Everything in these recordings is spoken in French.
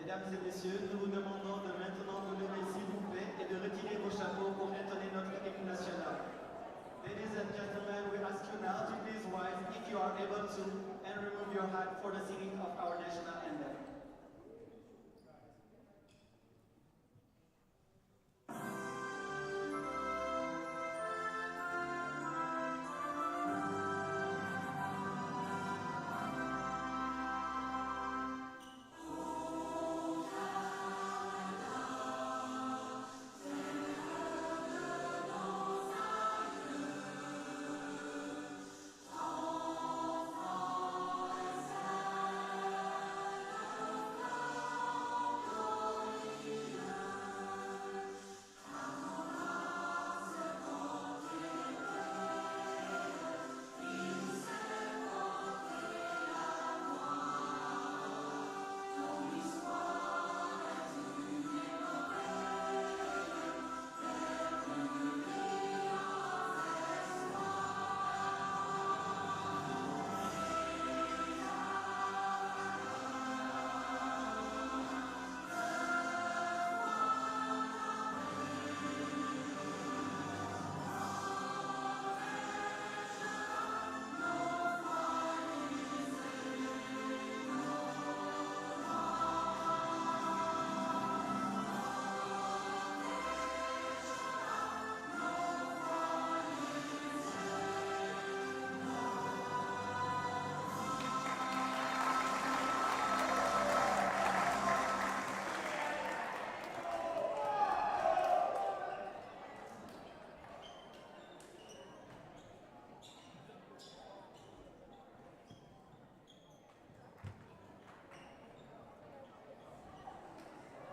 Mesdames et messieurs, nous vous demandons de maintenant vous lever s'il vous plaît et de retirer vos chapeaux pour entonner notre hymne national. Ladies and gentlemen, we ask you now to please rise if you are able to and remove your hat for the singing of our national anthem.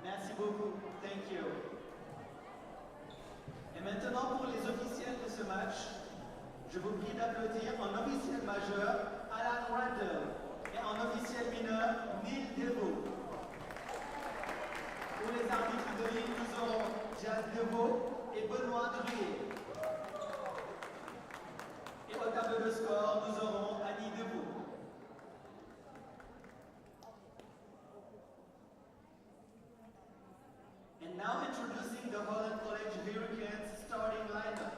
Merci beaucoup. Thank you. Et maintenant, pour les officiels de ce match, je vous prie d'applaudir en officiel majeur Alan Randall et en officiel mineur Neil Deveau. Pour les arbitres de ligne, nous aurons Jazz Deveau et Benoît Druillet. Et au tableau de score, nous aurons Annie Deveau. And now introducing the Holland College Hurricanes starting lineup.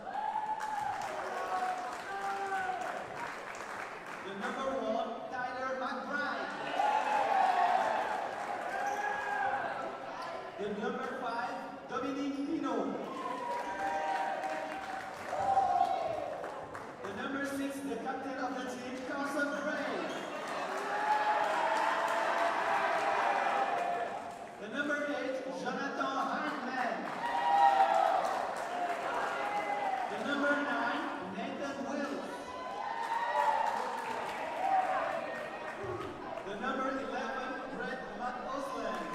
The number 1, Tyler McBride. The number 5, Dominique Pinault. The number 6, the captain of the team, Carson Gray. The number 8, Jonathan Hardman. The number 9, Nathan Wills. The number 11, Brett McOsland.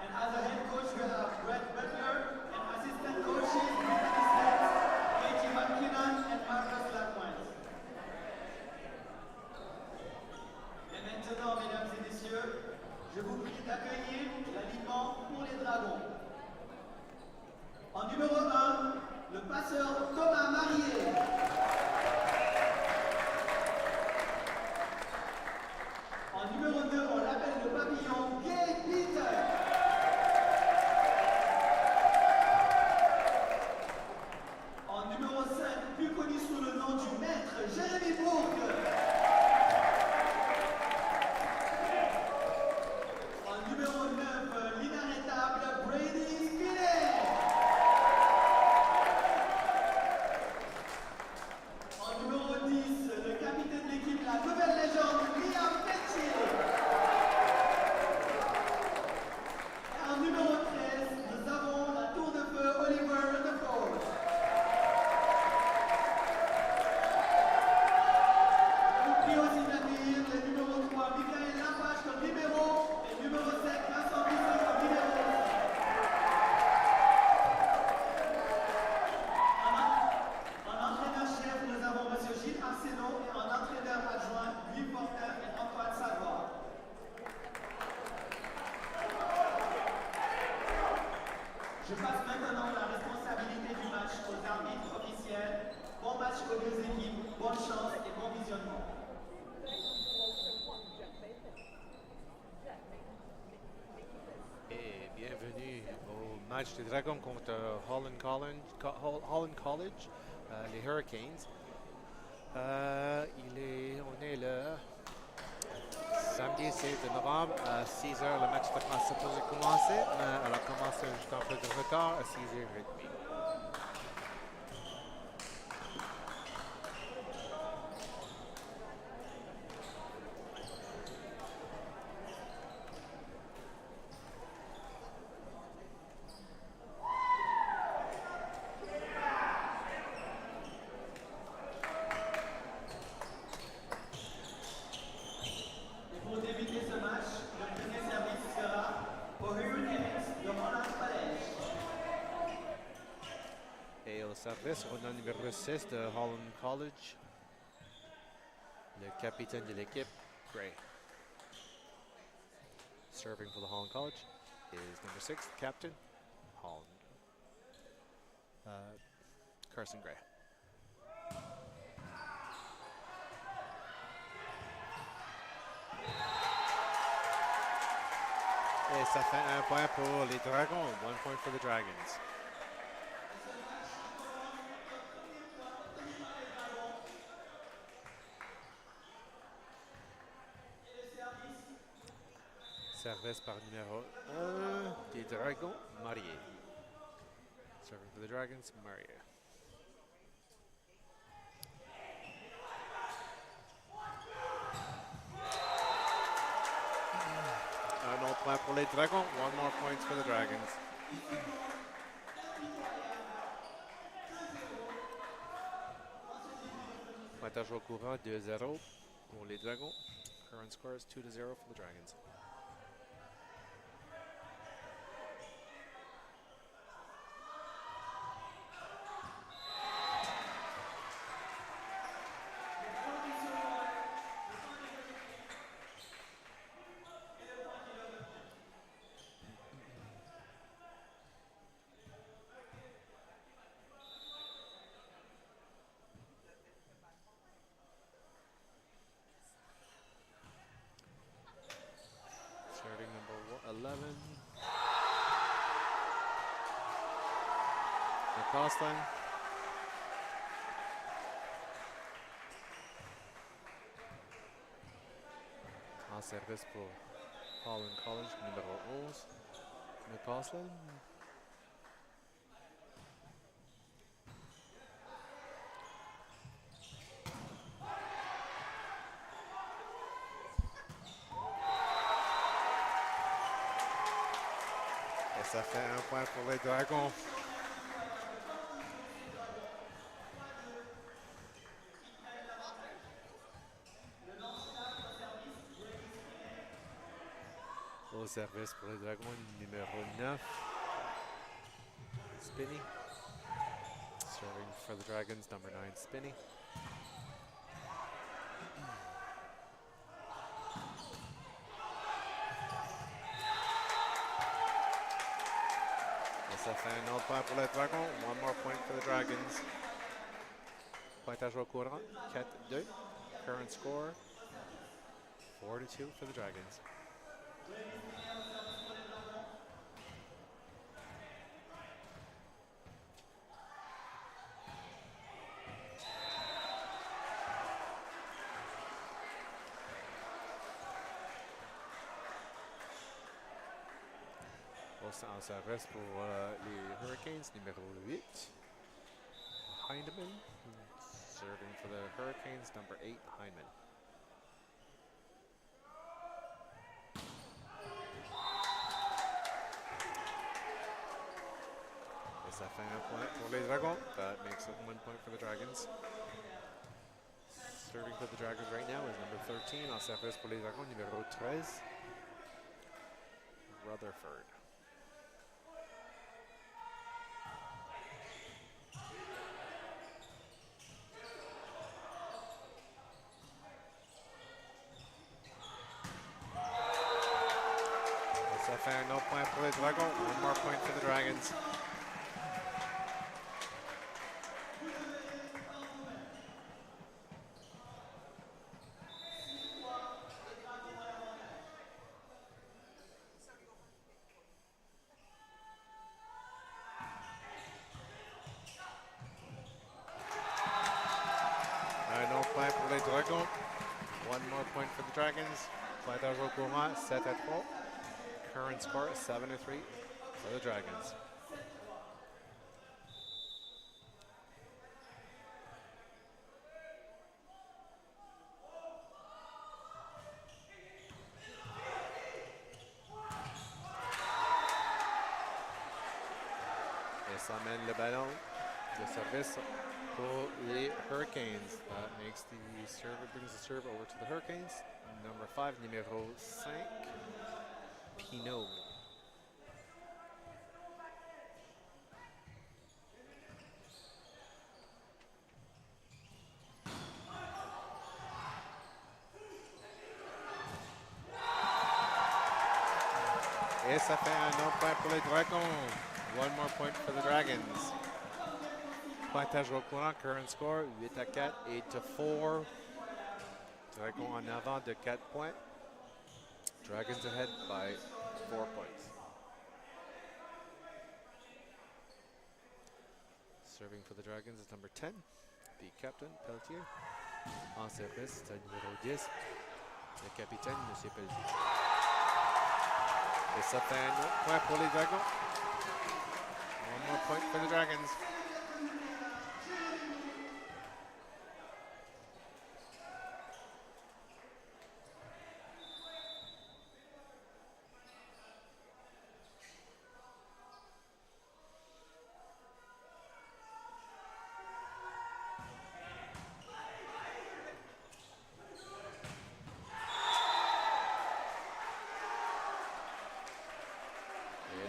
And as a head coach, we have Brett Butler and assistant coaches Nick Smith, Katie McKinnon, and Marcus Lapointe. Et maintenant, mesdames et messieurs, je vous prie d'accueillir l'alignement pour les Dragons. En numéro 1, le passeur Thomas Marié. En numéro 2, on l'appelle le papillon Gay Peter. En numéro 5, plus connu sous le nom du maître Jérémy Bourg. En numéro 9, l'inarrêtable Brady Spinney. En numéro 10, le capitaine d'équipe, la nouvelle légende Liam Pettier. Et en numéro 13, nous avons la tour de feu Oliver Rutherford. Je vous prie aussi d'accueillir le numéro 3, Michael Lampache comme libéro, et numéro 7, Vincent Bisson comme libéro. En entraîneur-chef, nous avons M. Gilles Arsenault et en entraîneur adjoint, Louis Porter et Antoine Savoie. Je passe maintenant la responsabilité du match aux arbitres officiels. Bon match aux deux équipes, bonne chance et bon visionnement. Match des Dragons contre Holland College, les Hurricanes. On est le samedi 16 novembre à 6 heures. Le match est supposé commencer, mais elle a commencé juste un peu de retard à 6h30. Et pour débuter ce match, le premier service sera aux Hurricanes de Holland College. Et au service, on a le numéro 6 de Holland College, le capitaine de l'équipe, Gray. Serving for the Holland College is number 6, captain, Holland, Carson Gray. Et ça fait un point pour les Dragons, 1 point for the Dragons. Service par numéro 1 des Dragons, Marié. Serving for the Dragons, Marié. Un autre point pour les Dragons, 1 more point for the Dragons. Pointage au courant, 2-0 pour les Dragons. Current score is 2-0 for the Dragons. Starting number 11. McCausland. En service pour Holland College, numéro 11. McCausland. Et ça fait un point pour les Dragons. Au service pour les Dragons, numéro 9. Spinney. Serving for the Dragons, number 9, Spinney. Et ça fait un autre point pour les Dragons. 1 more point for the Dragons. Pointage au courant, 4-2. Current score, 4-2 for the Dragons. En service pour les Hurricanes, numéro 8. Heineman. Serving for the Hurricanes, number 8, Heineman. Et ça fait un point pour les Dragons. That makes it 1 point for the Dragons. Serving for the Dragons right now is number 13. En service pour les Dragons, numéro 13. Rutherford. Ça fait un autre point pour les Dragons. 1 more point for the Dragons. courant, 7-3. Current score, 7-3 for the Dragons. Et ça mène le ballon de service pour les Hurricanes. That makes the serve, brings the serve over to the Hurricanes. Number 5, numéro 5, Pinot. Et ça fait un autre point pour les Dragons. One more point for the Dragons. Pointage au courant, current score 8-4, 8-4. Dragons en avant de 4 points. Dragons ahead by 4 points. Serving for the Dragons is number 10, the captain, Pelletier. En service, c'est numéro 10, le capitaine, M. Pelletier. Et ça fait un autre point pour les Dragons. One more point for the Dragons.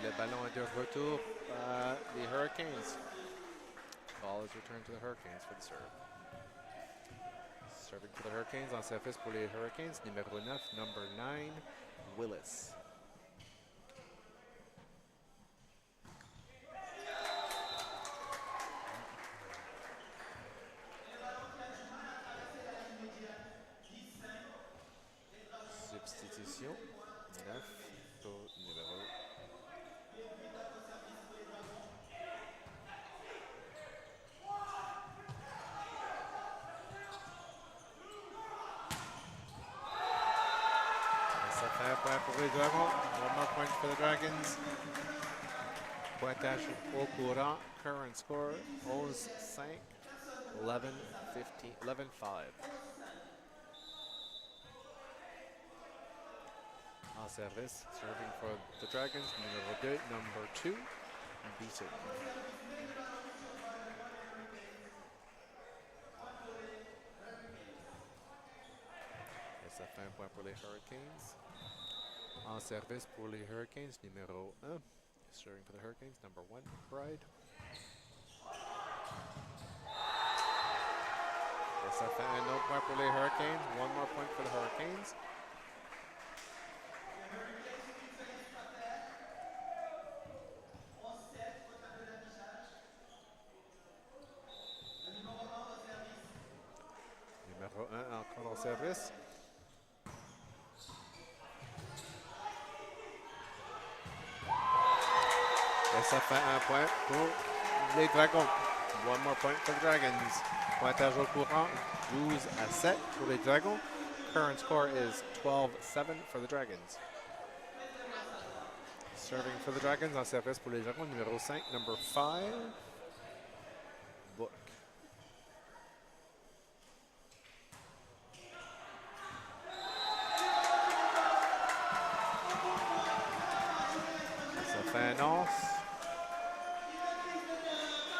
Le ballon est de retour les Hurricanes. Ball is returned to the Hurricanes for the serve. Serving for the Hurricanes en service pour les Hurricanes, numéro 9, number 9, Willis. Substitution, 9 pour numéro. Un point pour les Dragons. One more point for the Dragons. Pointage au courant. Current score 11-5, 11-15, 11-5. En service, serving for the Dragons, numéro 2, number 2, Beaton. Et ça fait un point pour les Hurricanes. En service pour les Hurricanes, numéro 1. Serving for the Hurricanes, number 1, Pride. Et ça fait un autre point pour les Hurricanes. One more point for the Hurricanes. Numéro 1 encore en service. Et ça fait un point pour les Dragons. One more point for the Dragons. Pointage au courant, 12-7 pour les Dragons. Current score is 12-7 for the Dragons. Serving for the Dragons en service pour les Dragons, numéro 5, number 5, Book. Ça fait un os.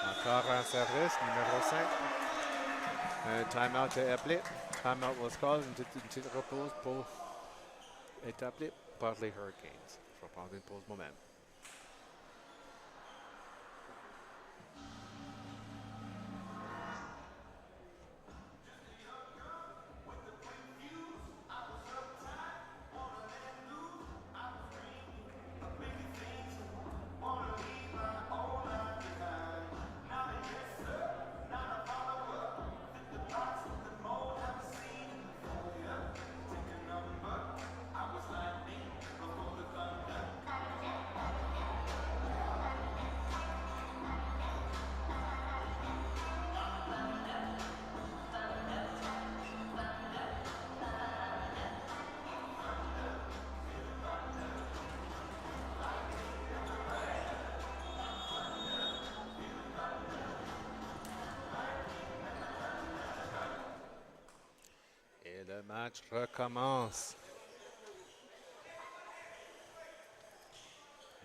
Encore un service, numéro 5. Un time-out est appelé. Time-out was called. Une petite repose est appelée par les Hurricanes. Je vais prendre une pause moi-même. match recommence.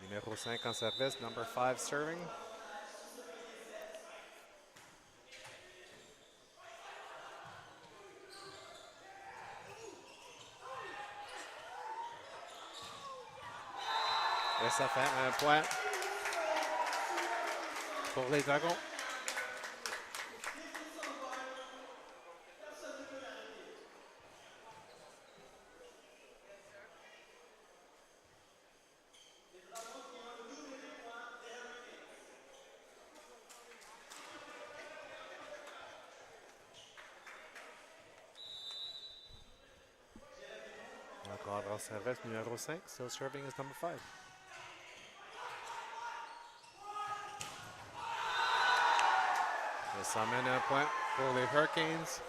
Numéro 5 en service, number 5 serving. Et ça fait un point pour les Dragons. Encore en service, numéro 5. Still serving is number 5. Et ça mène un point pour les Hurricanes.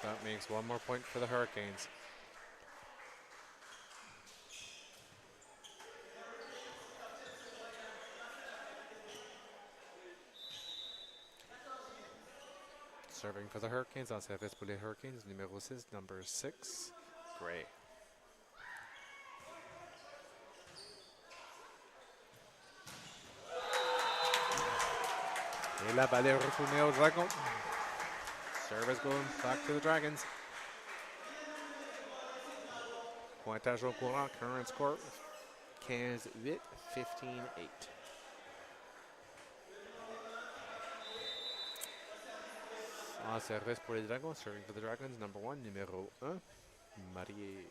That makes one more point for the Hurricanes. Serving for the Hurricanes, en service pour les Hurricanes, numéro 6, number 6, Gray. Et la balle est retournée aux Dragons. Service going back to the Dragons. Pointage au courant, current score 15-8, 15-8. En service pour les Dragons, serving for the Dragons, number 1, numéro 1, Marié.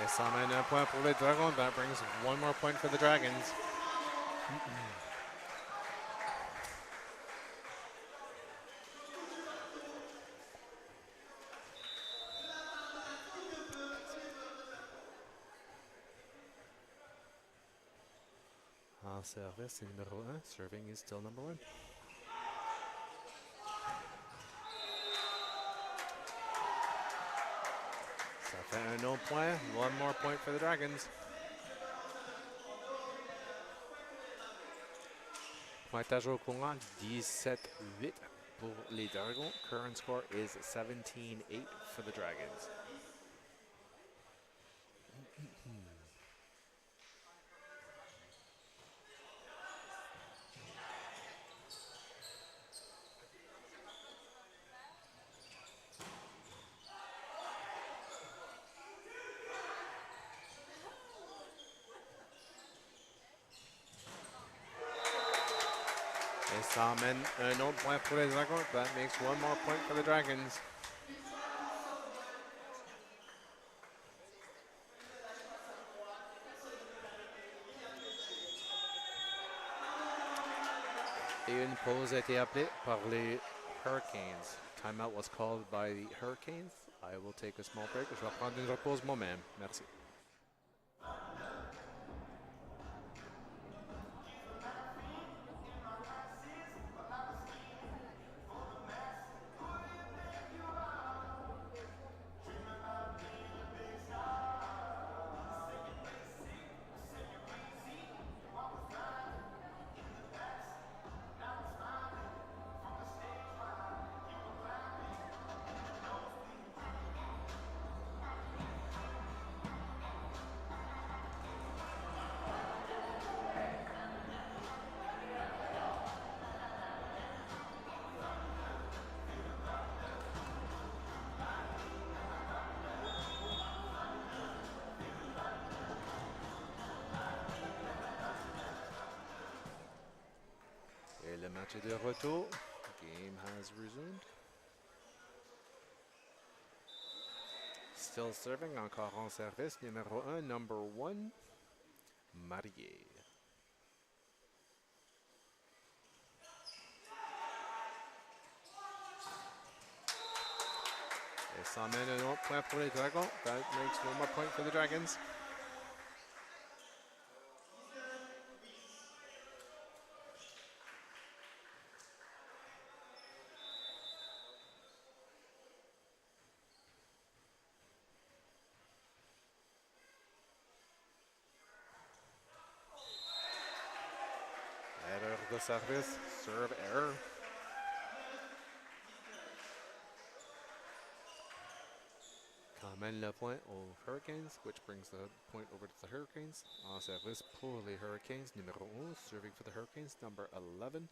Et ça mène un point pour les Dragons. That brings one more point for the Dragons. En service, c'est numéro 1. Serving is still number 1. Ça fait un autre point. One more point for the Dragons. Pointage au courant, 17-8 pour les Dragons. Current score is 17-8 for the Dragons. Et ça emmène un autre point pour les Dragons. That makes one more point for the Dragons. Et une pause a été appelée par les Hurricanes. Timeout was called by the Hurricanes. I will take a small break. Je vais prendre une repause moi-même. Merci. Le match est de retour. The game has resumed. Still serving, encore en service. Numéro 1, number 1, Marié. Et ça mène un autre point pour les Dragons. That makes one more point for the Dragons. le service. Serve error. Qui mène le point aux Hurricanes, which brings the point over to the Hurricanes. En service pour les Hurricanes, numéro 11. Serving for the Hurricanes, number 11,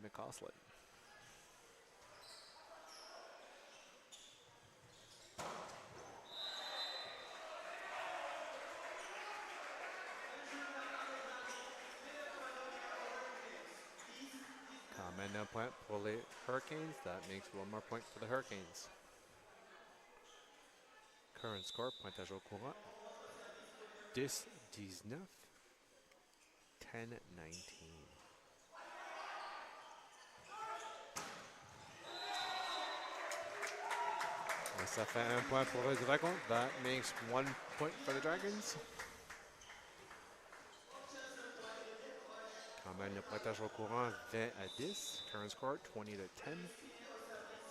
McCausland. Qui mène un point pour les Hurricanes. That makes one more point for the Hurricanes. Current score, pointage au courant, 10-19, 10-19. Et ça fait un point pour les Dragons. That makes 1 point for the Dragons. Quand même le pointage au courant, 20-10. Current score, 20-10.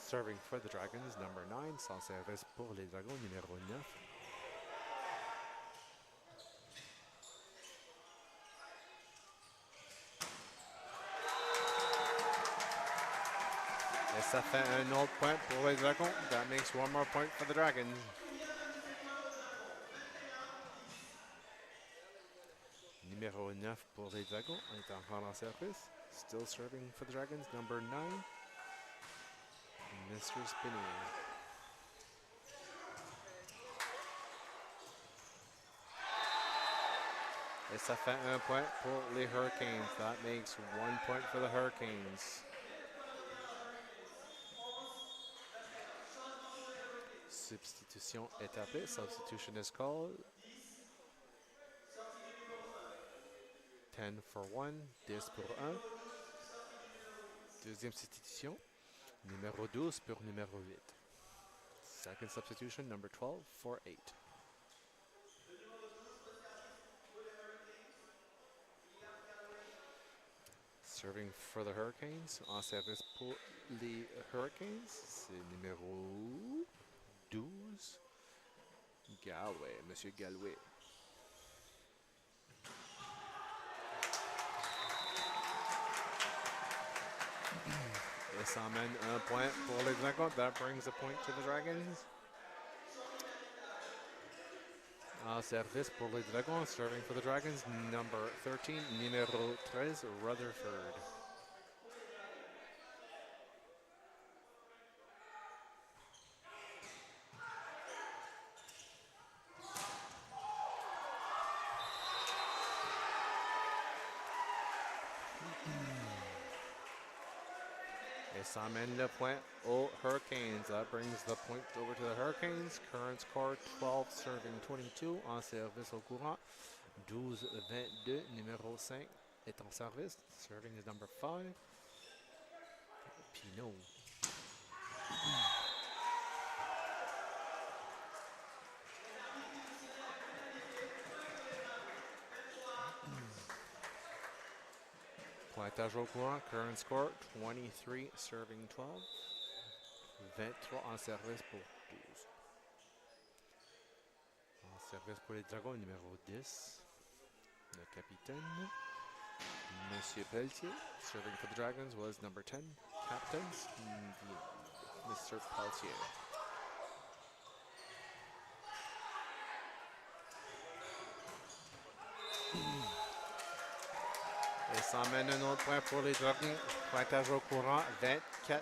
Serving for the Dragons, number 9. Sans service pour les Dragons, numéro 9. Et ça fait un autre point pour les Dragons. That makes one more point for the Dragons. Numéro 9 pour les Dragons. On est encore en service. Still serving for the Dragons, number 9. Mr. Spinney. Et ça fait un point pour les Hurricanes. That makes 1 point for the Hurricanes. Substitution est appelée. Substitution is called. 10 for 1, 10 pour 1. Deuxième substitution. Numéro 12 pour numéro 8. Second substitution, number 12 for 8. Serving for the Hurricanes. En service pour les Hurricanes, c'est numéro 12. Galway, Monsieur Galway. Et ça emmène un point pour les Dragons. That brings a point to the Dragons. En service pour les Dragons, serving for the Dragons, number 13, numéro 13, Rutherford. Et ça amène le point aux Hurricanes. That brings the point over to the Hurricanes. Current score 12, serving 22. En service au courant, 12-22. Numéro 5 est en service. Serving is number 5. Pinot. Pointage au courant, current score 23, serving 12. 23 en service pour 12. En service pour les Dragons, numéro 10, le capitaine, Monsieur Pelletier. Serving for the Dragons was number 10, captain, Mr. Pelletier. Et ça mène un autre point pour les Dragons. Pointage au courant, 24-12.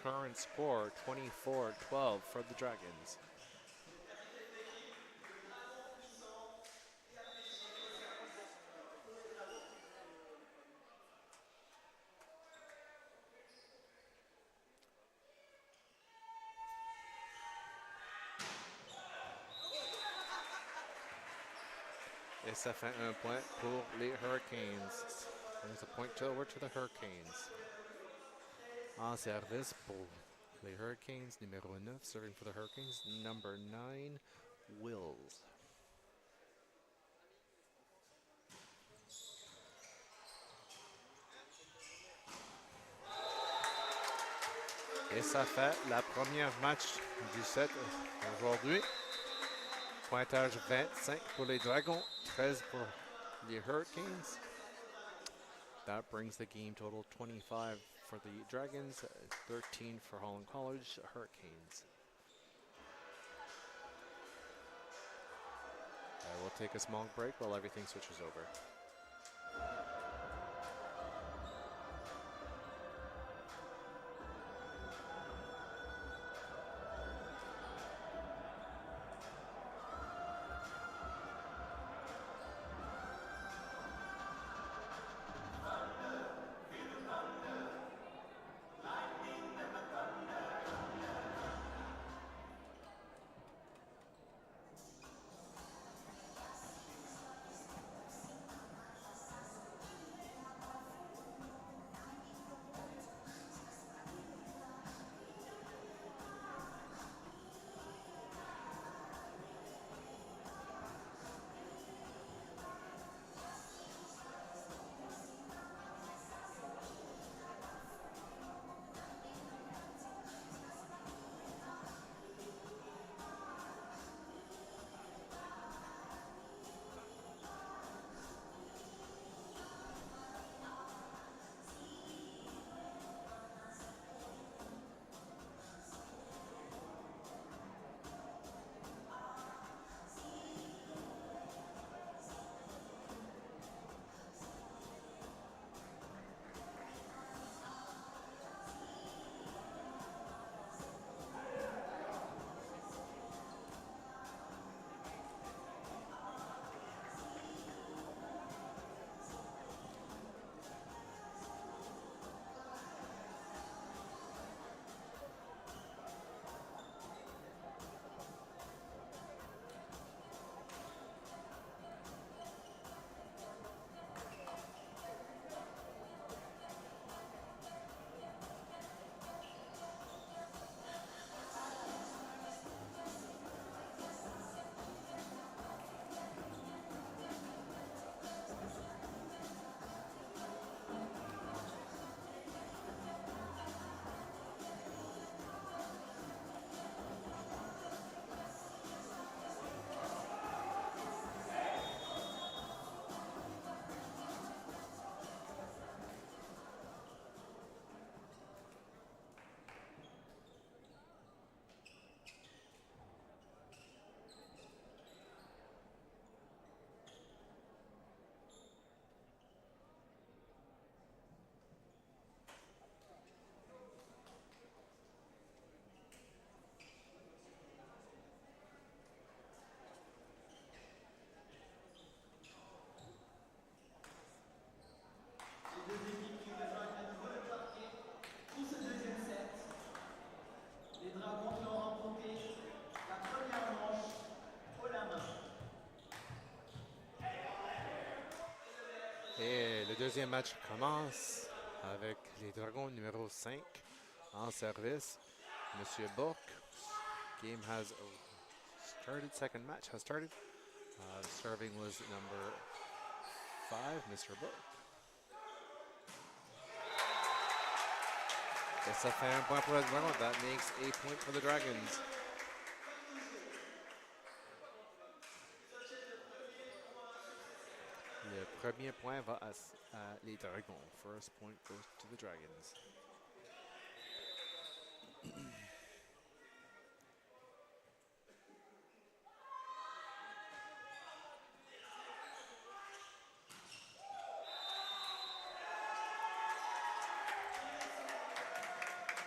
Current score, 24-12 for the Dragons. Et ça fait un point pour les Hurricanes. Brings a point over to the Hurricanes. En service pour les Hurricanes, numéro 9, serving for the Hurricanes, number 9, Wills. Et ça fait la première match du set aujourd'hui. Pointage 25 pour les Dragons, 13 pour les Hurricanes. That brings the game total 25 for the Dragons, 13 for Holland College Hurricanes. We'll take a small break while everything switches over. Et le deuxième match commence avec les Dragons numéro 5 en service. Monsieur Bourque. Game has started. Second match has started. Serving was number 5, Mr. Bourque. Et ça fait un point pour les Dragons. That makes a point for the Dragons. Le premier point va à les Dragons. First point goes to the Dragons.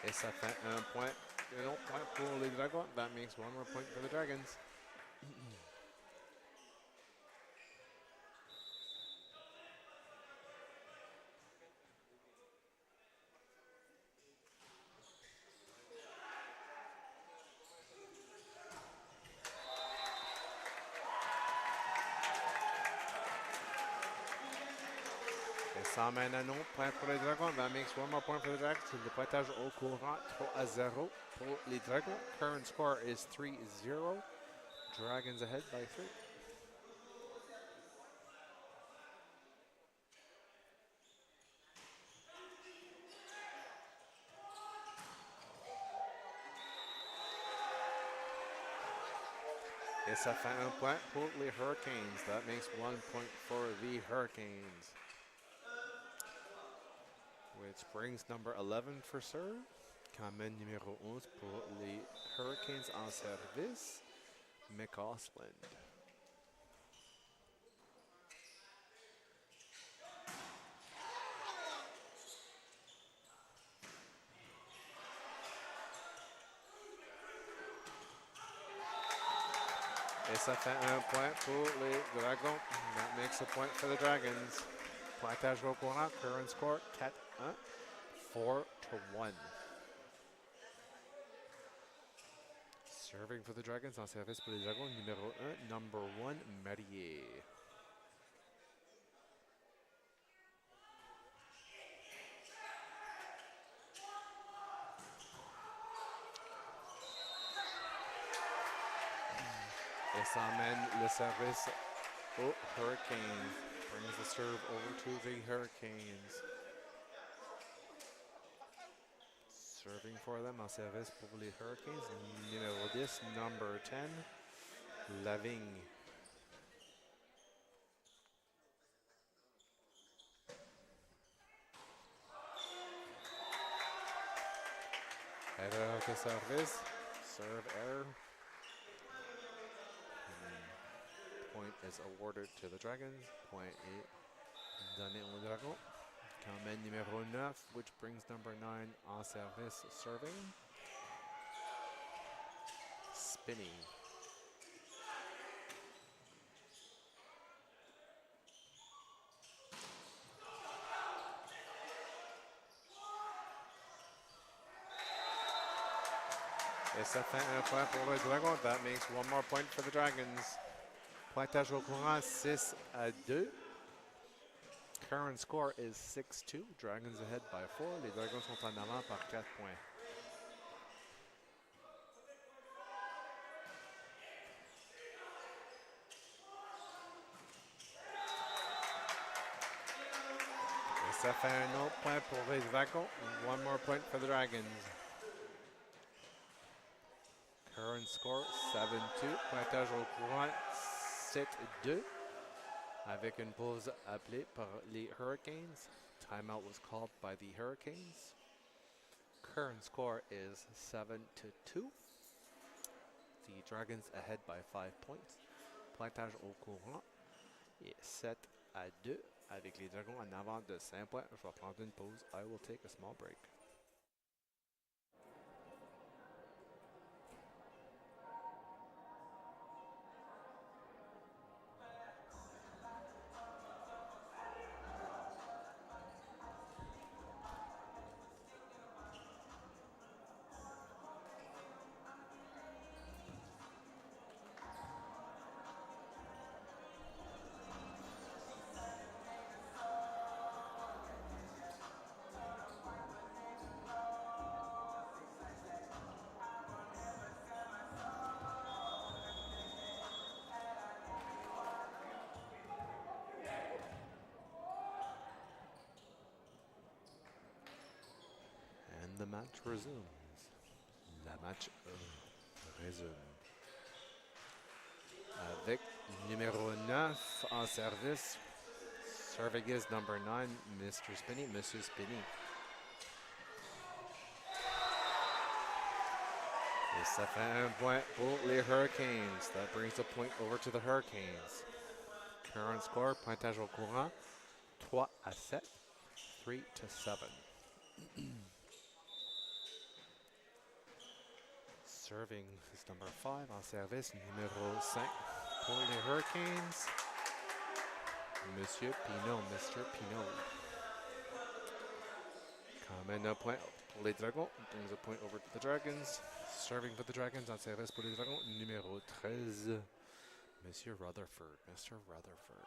Et ça fait un autre point pour les Dragons. That makes one more point for the Dragons. Ça emmène un autre point pour les Dragons. That makes one more point for the Dragons. Le pointage au courant 3-0 pour les Dragons. Current score is 3-0. Dragons ahead by 3. Et ça fait un point pour les Hurricanes. That makes 1 point for the Hurricanes. which brings number 11 for serve. Qui amène numéro 11 pour les Hurricanes en service, McCausland. Et ça fait un point pour les Dragons. That makes a point for the Dragons. Pointage au courant, current score 4-1, 4-1. Serving for the Dragons en service pour les Dragons, numéro 1, number 1, Marier. Et ça amène le service aux Hurricanes. Brings the serve over to the Hurricanes. Serving for them en service pour les Hurricanes, numéro 10, number 10, Lavigne. Erreur de service, serve error. Point is awarded to the Dragons. Point est donné aux Dragons. Qui emmène numéro 9, which brings number 9 en service, serving. Spinning. Et ça fait un point pour le Dragon. That makes one more point for the Dragons. Pointage au courant 6-2. Current score is 6-2. Dragons ahead by 4. Les Dragons sont en avant par 4 points. Et ça fait un autre point pour les Dragons. One more point for the Dragons. Current score 7-2. Pointage au courant 7-2. Avec une pause appelée par les Hurricanes. Timeout was called by the Hurricanes. Current score is 7-2. The Dragons ahead by 5 points. Pointage au courant est 7-2. Avec les Dragons en avant de 5 points. Je vais prendre une pause. I will take a small break. And the match resumes. La match résume. Avec numéro 9 en service. Serving is number 9, Mr. Spinney, Monsieur Spinney. Et ça fait un point pour les Hurricanes. That brings the point over to the Hurricanes. Current score, pointage au courant, 3-7, 3-7. Serving is number 5 en service, numéro 5 pour les Hurricanes. Monsieur Pinault, Mr. Pinault. Quand même un point pour les Dragons. Brings a point over to the Dragons. Serving for the Dragons en service pour les Dragons, numéro 13. Monsieur Rutherford, Mr. Rutherford.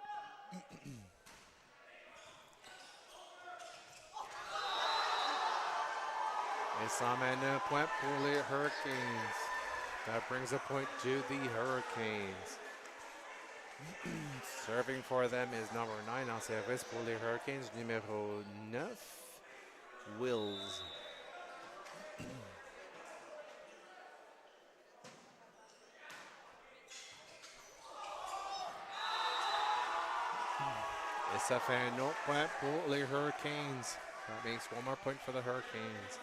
Et ça mène un point pour les Hurricanes. That brings a point to the Hurricanes. Serving for them is number 9 en service pour les Hurricanes, numéro 9, Wills. Et ça fait un autre point pour les Hurricanes. That makes one more point for the Hurricanes.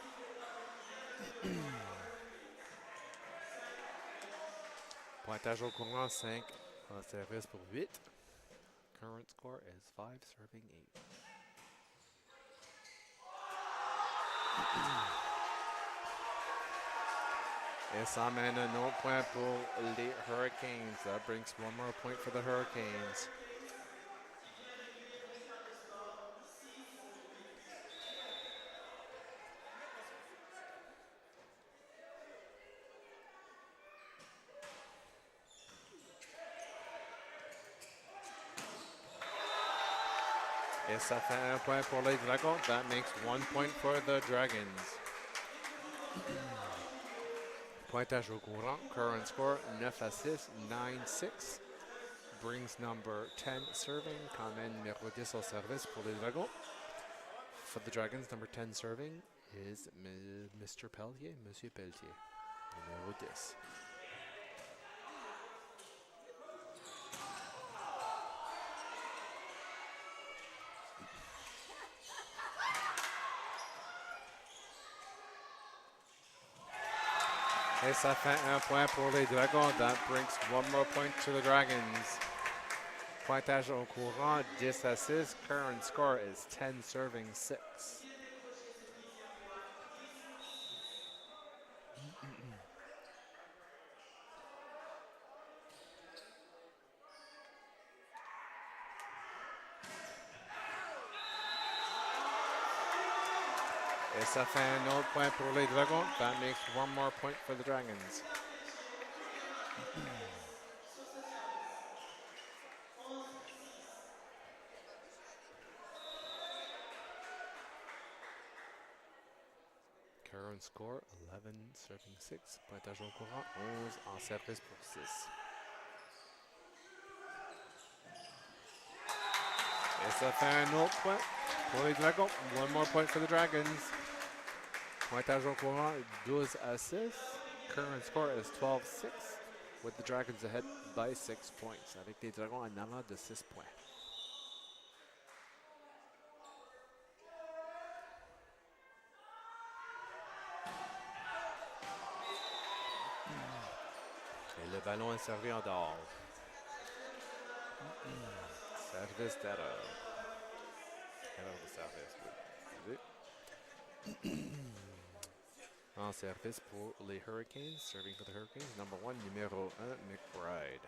Pointage au courant, 5 en service pour 8. Current score is 5 serving 8. Et ça mène un autre point pour les Hurricanes. That brings one more point for the Hurricanes. Et ça fait un point pour les Dragons. That makes 1 point for the Dragons. Pointage au courant. Current score 9 à 6, 9-6. Brings number 10 serving. Quand même numéro 10 au service pour les Dragons. For the Dragons, number 10 serving is Mr. Pelletier, Monsieur Pelletier, numéro 10. Et ça fait un point pour les Dragons. That brings one more point to the Dragons. Pointage au courant, 10 à 6. Current score is 10 serving 6. Et ça fait un autre point pour les Dragons. That makes one more point for the Dragons. Current score 11 serving 6. Pointage au courant 11 en service pour 6. Et ça fait un autre point pour les Dragons. One more point for the Dragons. Pointage au courant 12 à 6. Current score is 12-6. With the Dragons ahead by 6 points. Avec les Dragons en avant de 6 points. Et le ballon est servi en dehors. Service d'erreur. Erreur de service, oui. En service pour les Hurricanes. Serving for the Hurricanes. Number 1, numéro 1, McBride.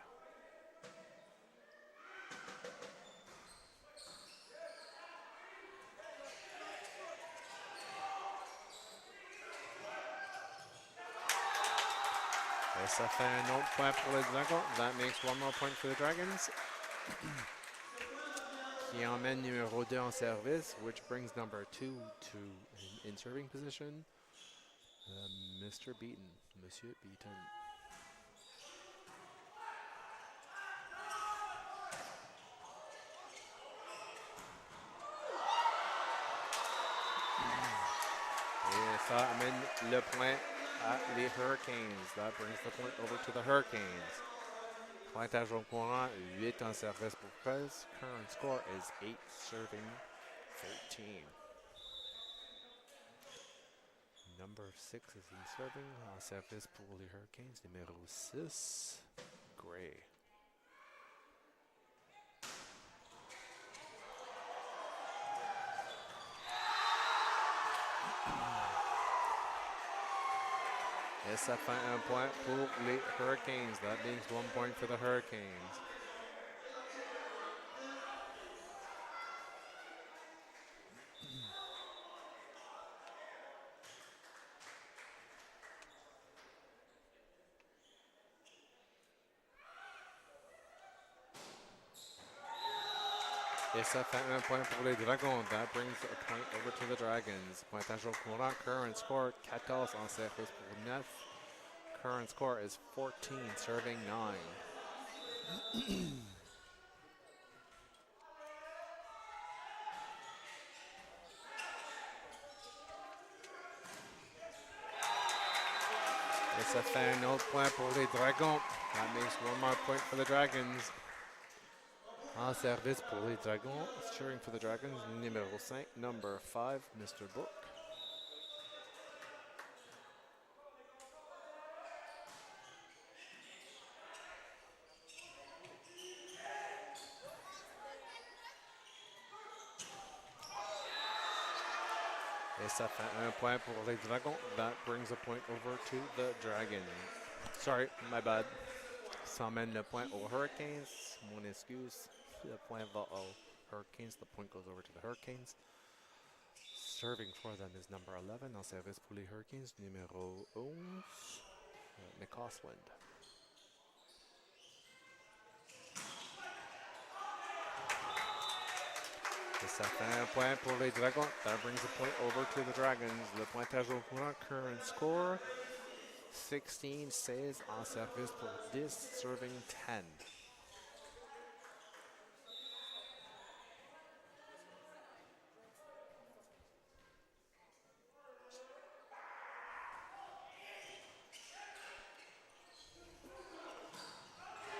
Et ça fait un autre point pour les Dragons. That makes one more point for the Dragons. Qui emmène numéro 2 en service, which brings number 2 to in serving position. Mr. Beaton, Monsieur Beaton. Et ça amène le point à les Hurricanes. That brings the point over to the Hurricanes. Pointage au courant, 8 en service pour 13. Current score is 8 serving 13. Number 6 is in serving. En service pour les Hurricanes, numéro 6, Gray. Et ça fait un point pour les Hurricanes. That means 1 point for the Hurricanes. Et ça fait un point pour les Dragons. That brings a point over to the Dragons. Pointage au courant. Current score 14 en service pour 9. Current score is 14, serving 9. Et ça fait un autre point pour les Dragons. That makes one more point for the Dragons. En service pour les Dragons. Cheering for the Dragons, numéro 5, number 5, Mr. Book. Et ça fait un point pour les Dragons. That brings a point over to the Dragons. Sorry, my bad. Ça emmène le point aux Hurricanes. Mon excuse. Le point va aux Hurricanes. The point goes over to the Hurricanes. Serving for them is number 11. En service pour les Hurricanes, numéro 11, McCausland. Et ça fait un point pour les Dragons. That brings a point over to the Dragons. Le pointage au courant, current score 16-16 en service pour 10, serving 10.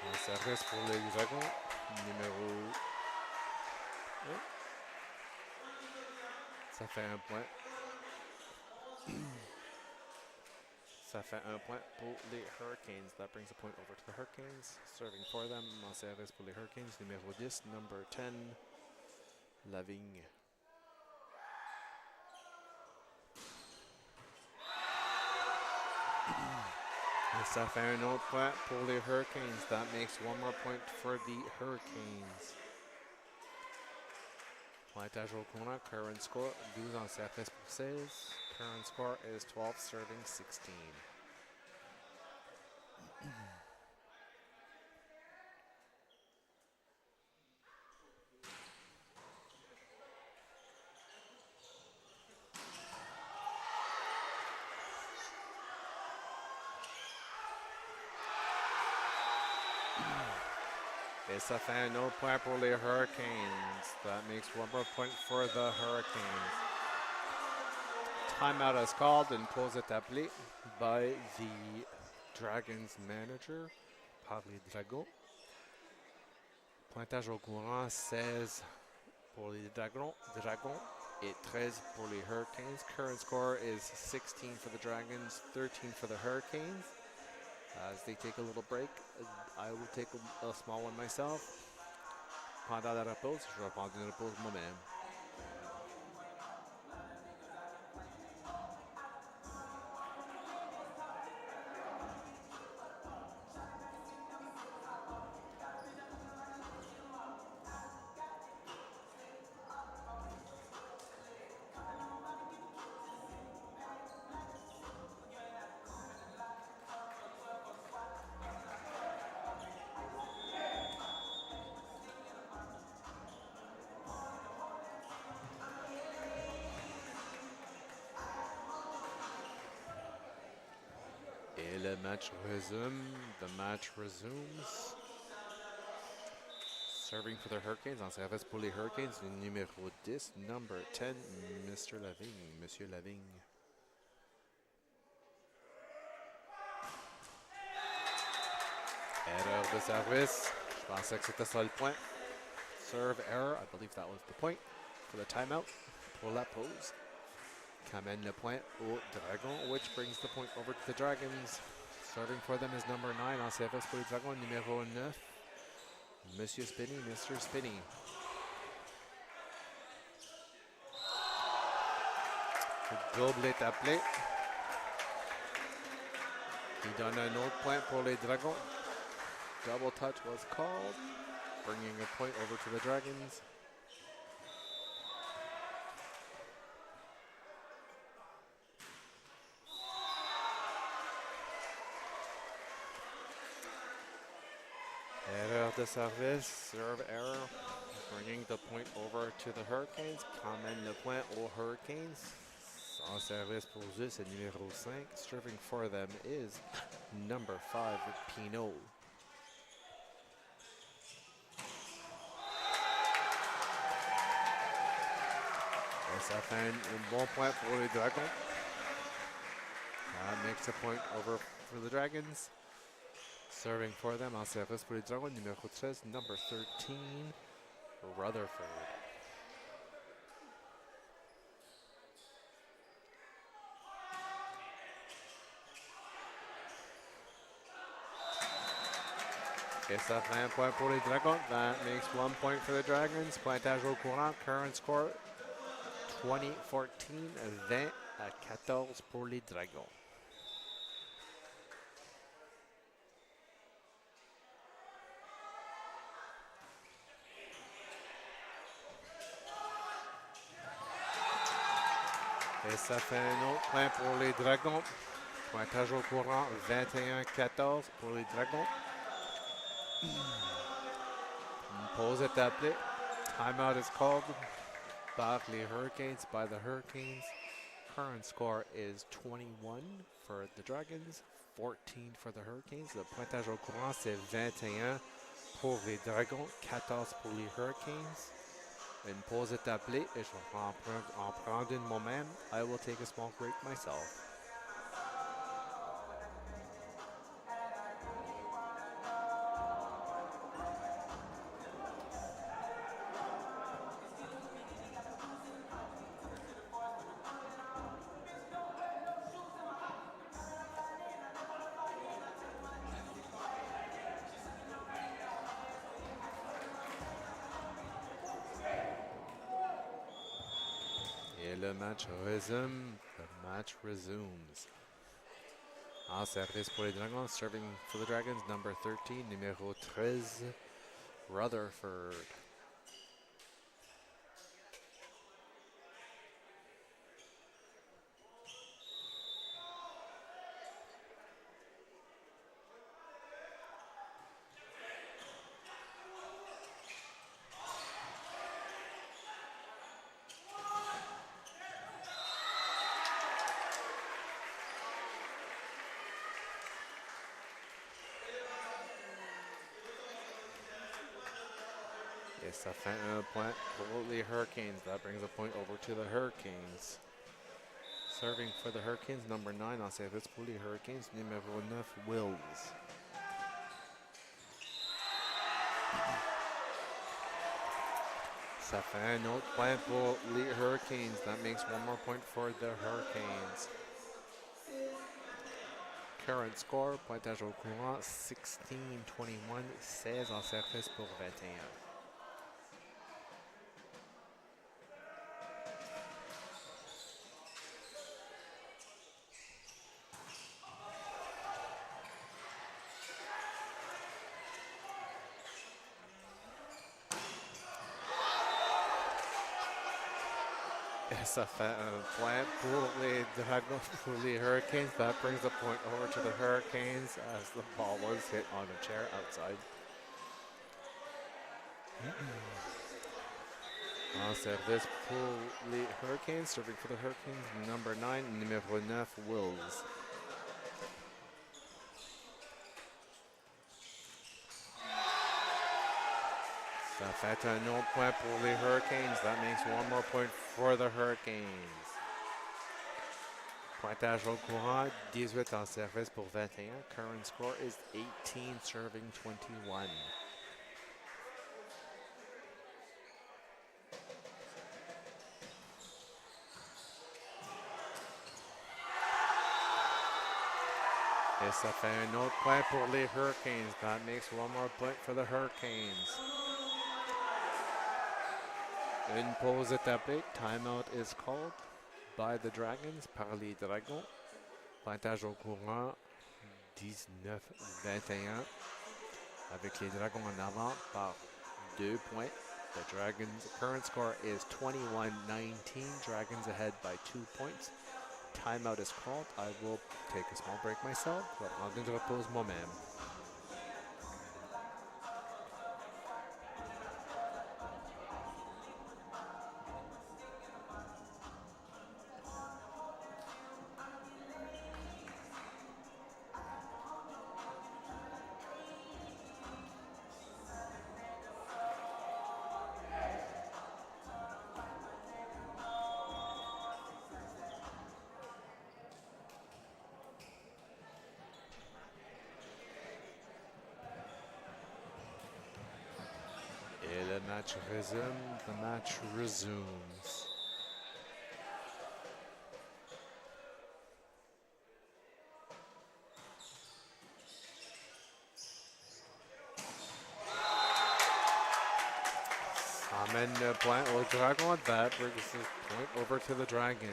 En service pour les Dragons, numéro 1. Ça fait un point. Ça fait un point pour les Hurricanes. That brings a point over to the Hurricanes. Serving for them, en service pour les Hurricanes, numéro 10, number 10, Lavigne. Et ça fait un autre point pour les Hurricanes. That makes one more point for the Hurricanes. Pointage au courant, current score 12 en service pour 16. Current score is 12, serving 16. Et ça fait un autre point pour les Hurricanes. That makes one more point for the Hurricanes. Timeout is called and pause établi by the Dragons manager, par les Dragons. Pointage au courant 16 pour les Dragons et 13 pour les Hurricanes. Current score is 16 for the Dragons, 13 for the Hurricanes. As they take a little break, I will take a small one myself. Pendant la pause, je vais prendre une pause moi-même. Et le match résume. The match resumes. Serving for the Hurricanes, en service pour les Hurricanes, le numéro 10, number 10, Mr. Lavigne, Monsieur Lavigne. Erreur de service. Je pensais que c'était ça le point. Serve error. I believe that was the point for the timeout. Pour la pause. Qui amène le point aux Dragons, which brings the point over to the Dragons. Serving for them is number 9 en service pour les Dragons, numéro 9. Monsieur Spinney, Mr. Spinney. Le double est appelé. Il donne un autre point pour les Dragons. Double touch was called, bringing a point over to the Dragons. Erreur de service, serve error, bringing the point over to the Hurricanes. Amène le point aux Hurricanes. En service pour eux, c'est numéro 5. Serving for them is number 5, Pinot. Et ça fait un bon point pour les Dragons. That makes a point over for the Dragons. Serving for them en service pour les Dragons, numéro 13, number 13, Rutherford. Et ça fait un point pour les Dragons. That makes 1 point for the Dragons. Pointage au courant. Current score 20-14, 20-14 pour les Dragons. Et ça fait un autre point pour les Dragons. Pointage au courant 21-14 pour les Dragons. Une pause est appelée. Timeout is called by the Hurricanes. Current score is 21 for the Dragons, 14 for the Hurricanes. Le pointage au courant, c'est 21 pour les Dragons, 14 pour les Hurricanes. Une pause est appelée et je vais en prendre une moi-même. I will take a small break myself. Et le match résume. The match resumes. En service pour les Dragons, serving for the Dragons, number 13, numéro 13, Rutherford. Et ça fait un point pour les Hurricanes. That brings a point over to the Hurricanes. Serving for the Hurricanes, number 9 en service pour les Hurricanes, numéro 9, Wills. Ça fait un autre point pour les Hurricanes. That makes one more point for the Hurricanes. Current score, pointage au courant, 16-21, 16 en service pour 21. Et ça fait un point pour les Dragons, pour les Hurricanes. That brings the point over to the Hurricanes as the ball was hit on a chair outside. En service pour les Hurricanes, serving for the Hurricanes, number 9, numéro 9, Wills. Ça fait un autre point pour les Hurricanes. That makes one more point for the Hurricanes. Pointage au courant, 18 en service pour 21. Current score is 18, serving 21. Et ça fait un autre point pour les Hurricanes. That makes one more point for the Hurricanes. Une pause est appelée. Timeout is called by the Dragons, par les Dragons. Pointage au courant, 19-21. Avec les Dragons en avant par 2 points. The Dragons' current score is 21-19. Dragons ahead by 2 points. Timeout is called. I will take a small break myself. Je vais prendre une repose moi-même. Et le match résume. The match resumes. Amène le point au Dragon. That brings the point over to the Dragons.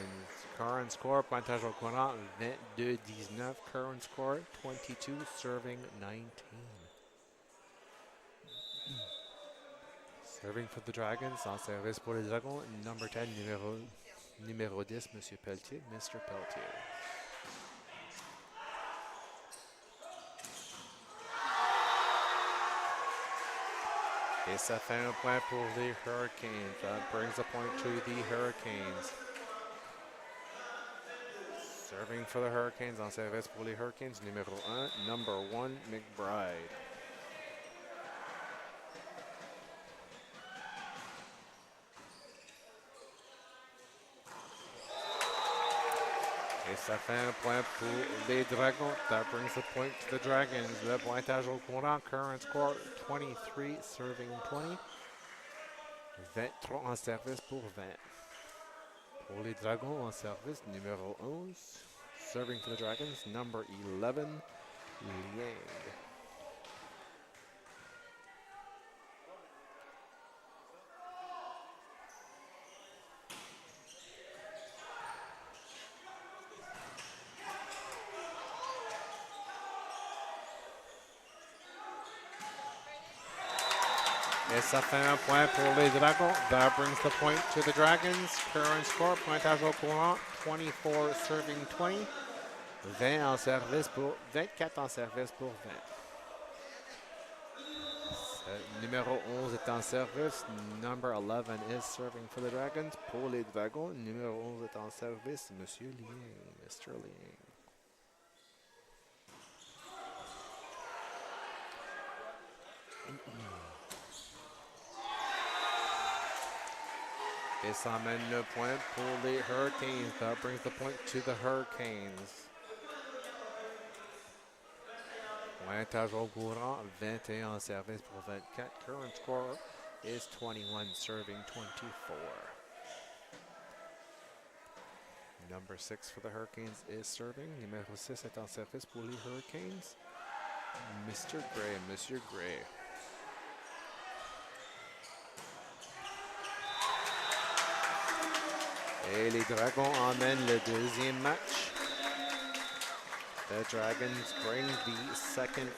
Current score, pointage au courant, 22-19. Current score, 22, serving 19. Serving for the Dragons, en service pour les Dragons, number 10, numéro 10, Monsieur Pelletier, Mr. Pelletier. Et ça fait un point pour les Hurricanes. That brings a point to the Hurricanes. Serving for the Hurricanes, en service pour les Hurricanes, numéro 1, number 1, McBride. Et ça fait un point pour les Dragons. That brings the point to the Dragons. Le pointage au courant, current score 23, serving 20. 23 en service pour 20. Pour les Dragons en service, numéro 11. Serving for the Dragons, number 11, Liang. Et ça fait un point pour les Dragons. That brings the point to the Dragons. Current score, pointage au courant, 24 serving 20. 20 en service pour 24 en service pour 20. Numéro 11 est en service. Number 11 is serving for the Dragons. Pour les Dragons, numéro 11 est en service. Monsieur Liang, Mr. Liang. Et ça mène le point pour les Hurricanes. That brings the point to the Hurricanes. Pointage au courant, 21 en service pour 24. Current score is 21, serving 24. Number 6 for the Hurricanes is serving. Numéro 6 est en service pour les Hurricanes. Mr. Gray, Monsieur Gray. Et les Dragons emmènent le deuxième match. The Dragons bring the second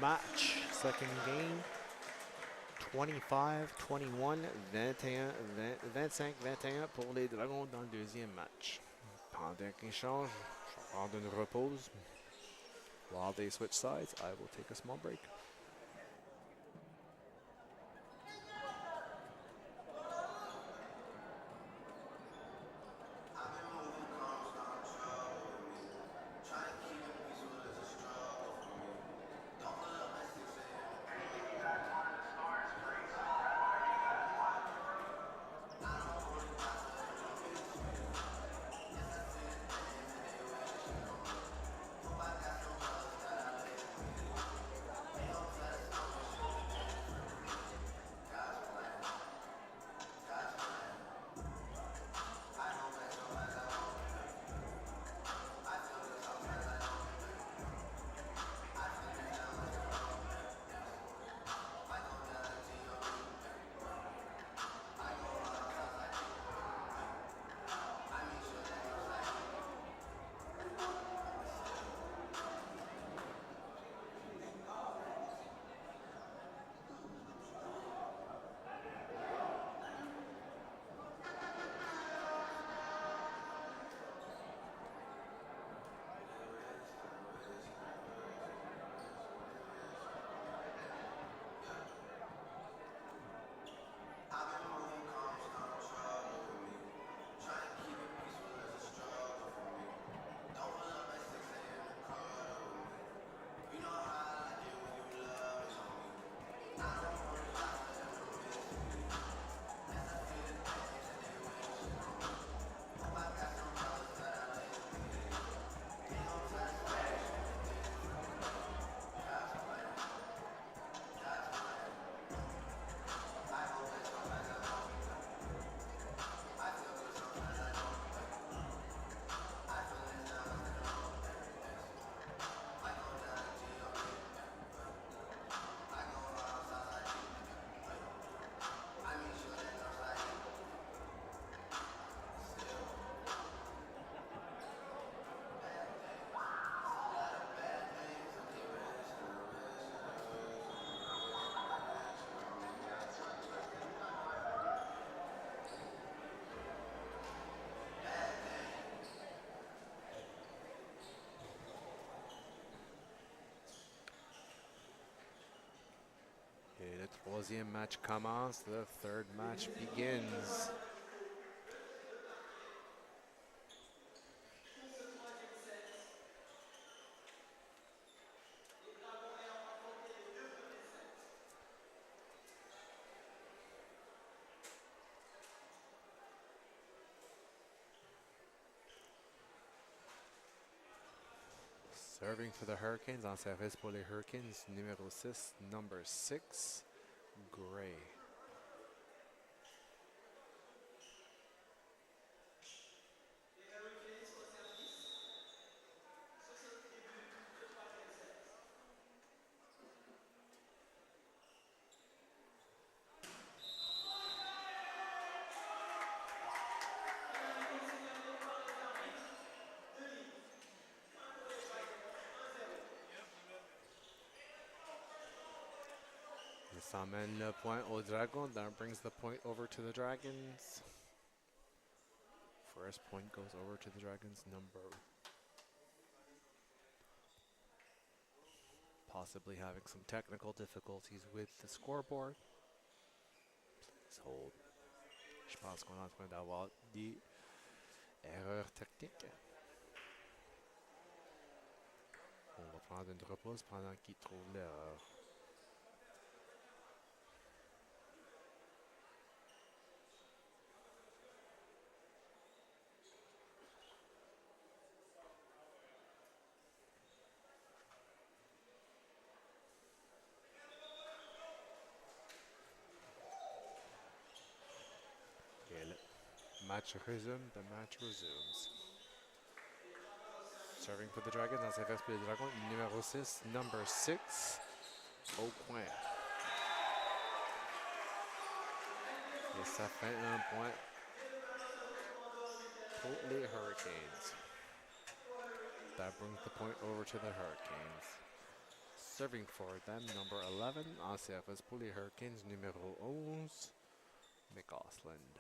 match, second game. 25-21, 25-21 pour les Dragons dans le deuxième match. Pendant qu'ils changent, je vais prendre une repose. While they switch sides, I will take a small break. Troisième match commence. The third match begins. Serving for the Hurricanes, en service pour les Hurricanes, numéro 6, number 6, Gray. Il s'emmène le point au Dragon. That brings the point over to the Dragons. First point goes over to the Dragons. Number. Possibly having some technical difficulties with the scoreboard. Please hold. Je pense qu'on est en train d'avoir des erreurs techniques. On va prendre une repose pendant qu'il trouve l'erreur. Match resume, the match resumes. Serving for the Dragons, en service pour les Dragons, numéro 6, number 6, au point. Et ça fait un point pour les Hurricanes. That brings the point over to the Hurricanes. Serving for them, number 11, en service pour les Hurricanes, numéro 11, McGosland.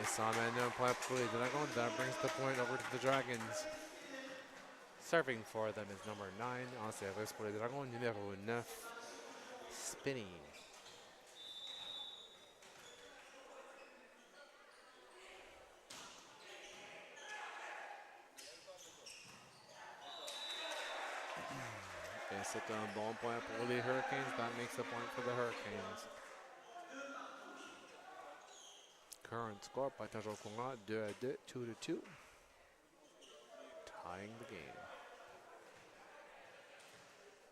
Et ça emmène un point pour les Dragons. That brings the point over to the Dragons. Serving for them is number 9. En service pour les Dragons, numéro 9, Spinning. Et c'est un bon point pour les Hurricanes. That makes a point for the Hurricanes. Current score, pointage au courant, 2-2, 2-2. Tying the game.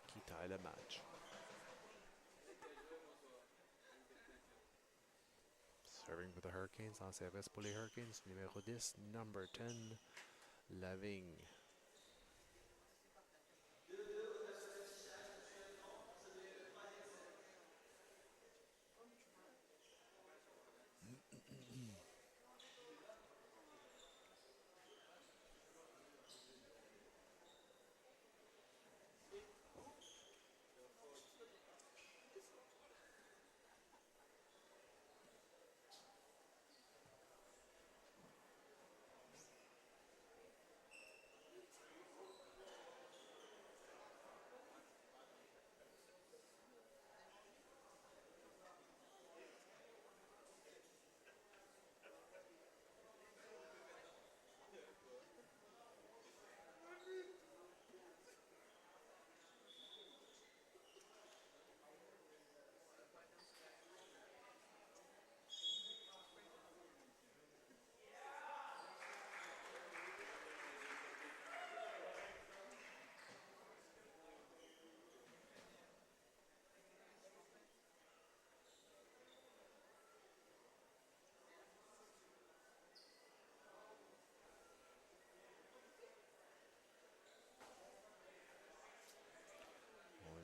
Qui tie le match. Serving for the Hurricanes, en service pour les Hurricanes, numéro 10, number 10, Lavigne.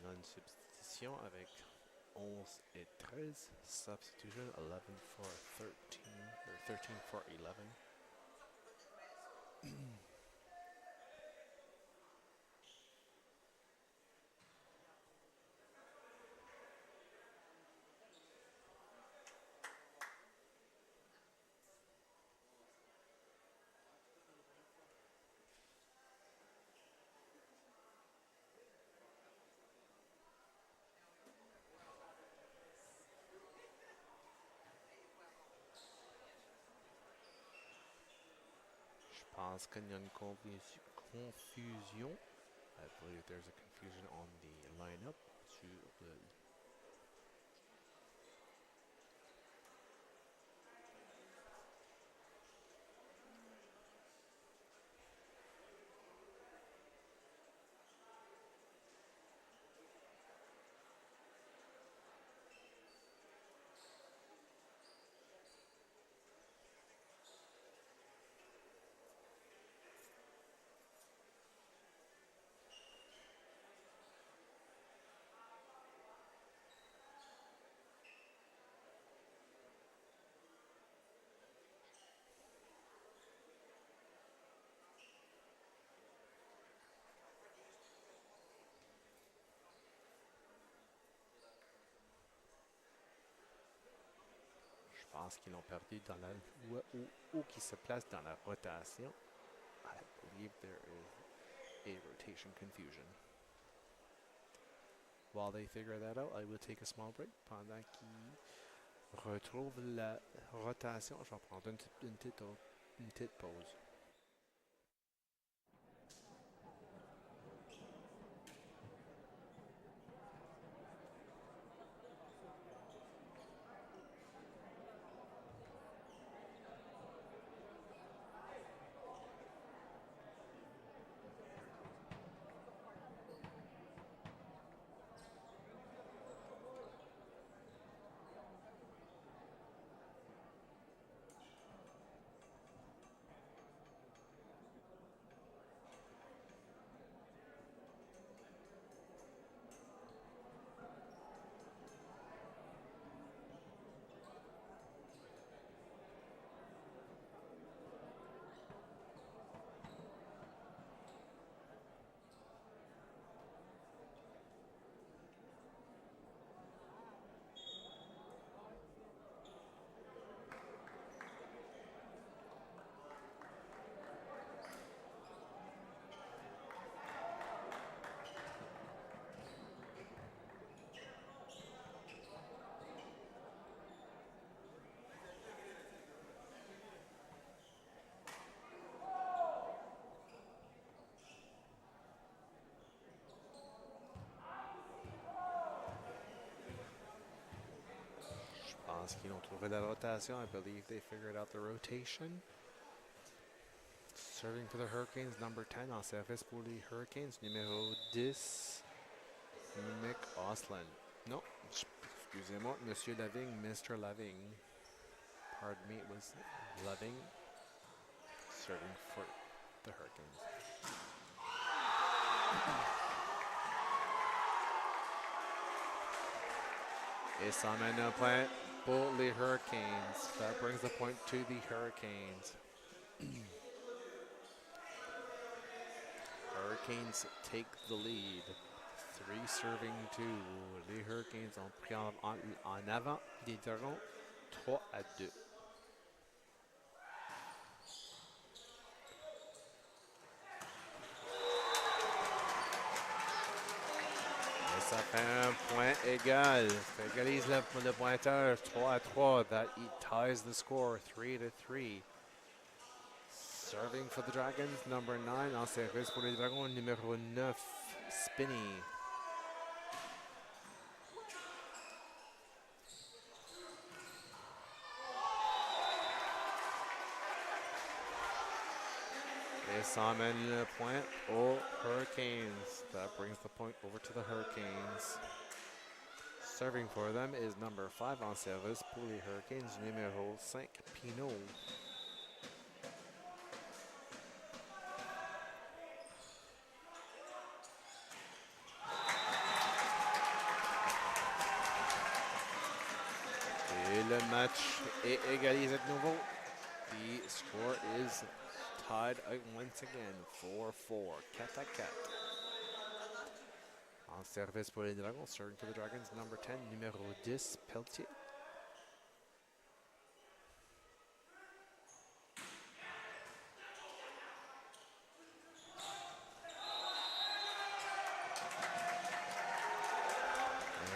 Une substitution avec 11 et 13. Substitution 11 for 13, or 13 for 11. pense qu'il y a une confusion. I believe there's a confusion on the lineup. Sur le Je pense qu'ils l'ont perdu dans la ou qui se place dans la rotation. I believe there is a rotation confusion. While they figure that out, I will take a small break pendant qu'ils retrouvent la rotation. Je vais prendre une petite pause. Je pense qu'ils ont trouvé la rotation. I believe they figured out the rotation. Serving for the Hurricanes, number 10 en service pour les Hurricanes, numéro 10, Nick Osland. Non, excusez-moi, Monsieur Lavigne, Mr. Lavigne. Pardon me, it was Lavigne serving for the Hurricanes. Et ça mène un point pour les Hurricanes. That brings the point to the Hurricanes. Hurricanes take the lead. 3 serving 2. Les Hurricanes ont pris en avant des Dragons 3-2. Et ça fait un point égal. Ça égalise le pointeur 3-3. That ties the score 3-3. Serving for the Dragons, number 9 en service pour les Dragons, numéro 9, Spinney. Et ça emmène le point aux Hurricanes. That brings the point over to the Hurricanes. Serving for them is number 5 en service pour les Hurricanes, numéro 5, Pinot. Le match est égalisé de nouveau. The score is tied once again, 4-4, 4-4. En service pour les Dragons, serving for the Dragons, number 10, numéro 10, Pelletier.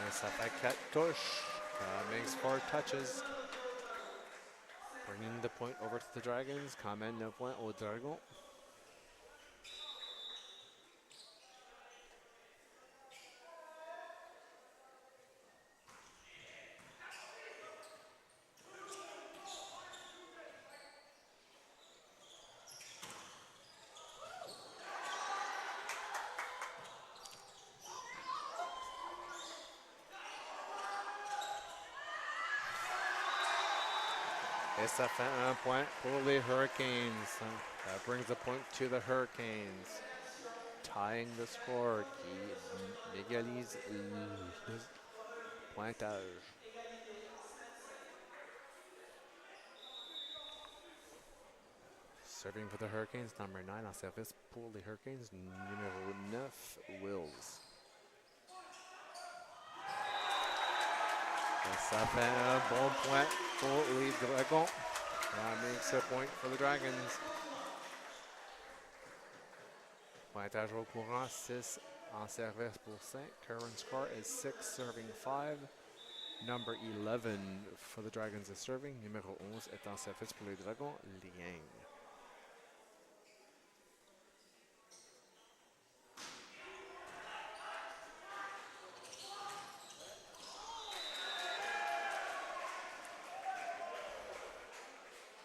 Et ça fait 4 touches. That makes 4 touches. Bringing the point over to the Dragons. Quand même 9 points aux Dragons. Et ça fait un point pour les Hurricanes. That brings a point to the Hurricanes. Tying the score qui égalise le pointage. Serving for the Hurricanes, number 9 en service pour les Hurricanes, numéro 9, Wills. Et ça fait un bon point pour les Dragons. That makes a point for the Dragons. Pointage au courant, 6 en service pour 5. Current score is 6 serving 5. Number 11 for the Dragons is serving. Numéro 11 est en service pour les Dragons, Liang.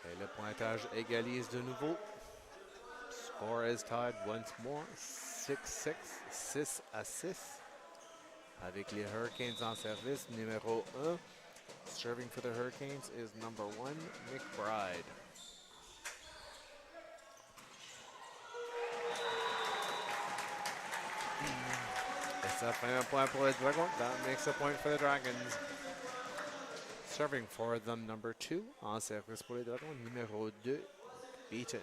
Et le pointage égalise de nouveau. Score is tied once more, 6-6, 6-6. Avec les Hurricanes en service, numéro 1. Serving for the Hurricanes is number 1, McBride. Et ça fait un point pour les Dragons. That makes a point for the Dragons. Serving for them, number 2. En service pour les Dragons, numéro 2, Beaton.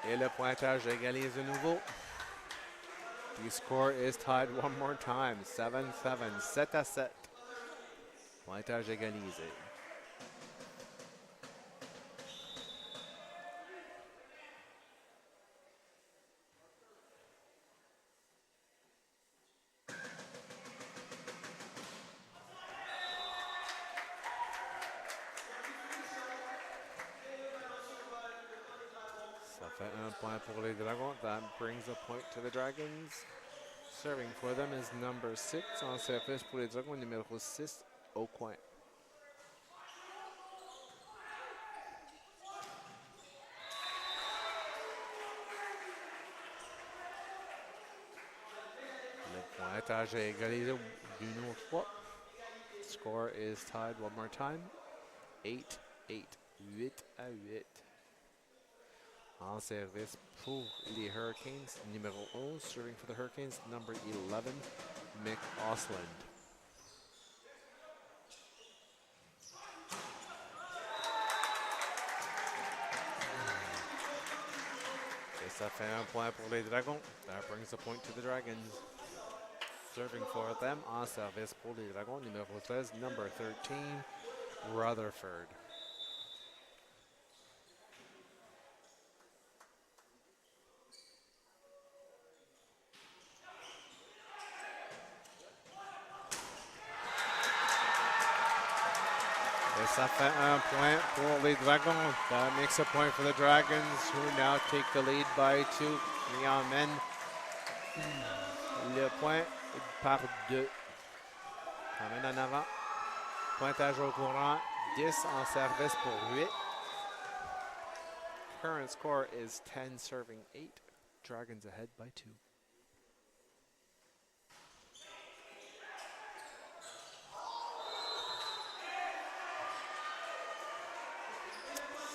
Et le pointage égalise de nouveau. The score is tied one more time, 7-7, 7-7. Pointage égalisé. Ça fait un point pour les Dragons. That brings a point to the Dragons. Serving for them is number 6 en service pour les Dragons, numéro 6 au coin. Le pointage est égalisé d'une autre fois. Score is tied one more time. 8-8. 8-8. En service pour les Hurricanes, numéro 11, serving for the Hurricanes, number 11, Mick Osland. Et ça fait un point pour les Dragons. That brings a point to the Dragons. Serving for them, en service pour les Dragons, numéro 13, number 13, Rutherford. Et ça fait un point pour les Dragons. That makes a point for the Dragons, who now take the lead by 2. Ils emmènent le point par 2. Emmène en avant. Pointage au courant, 10 en service pour 8. Current score is 10 serving 8. Dragons ahead by 2.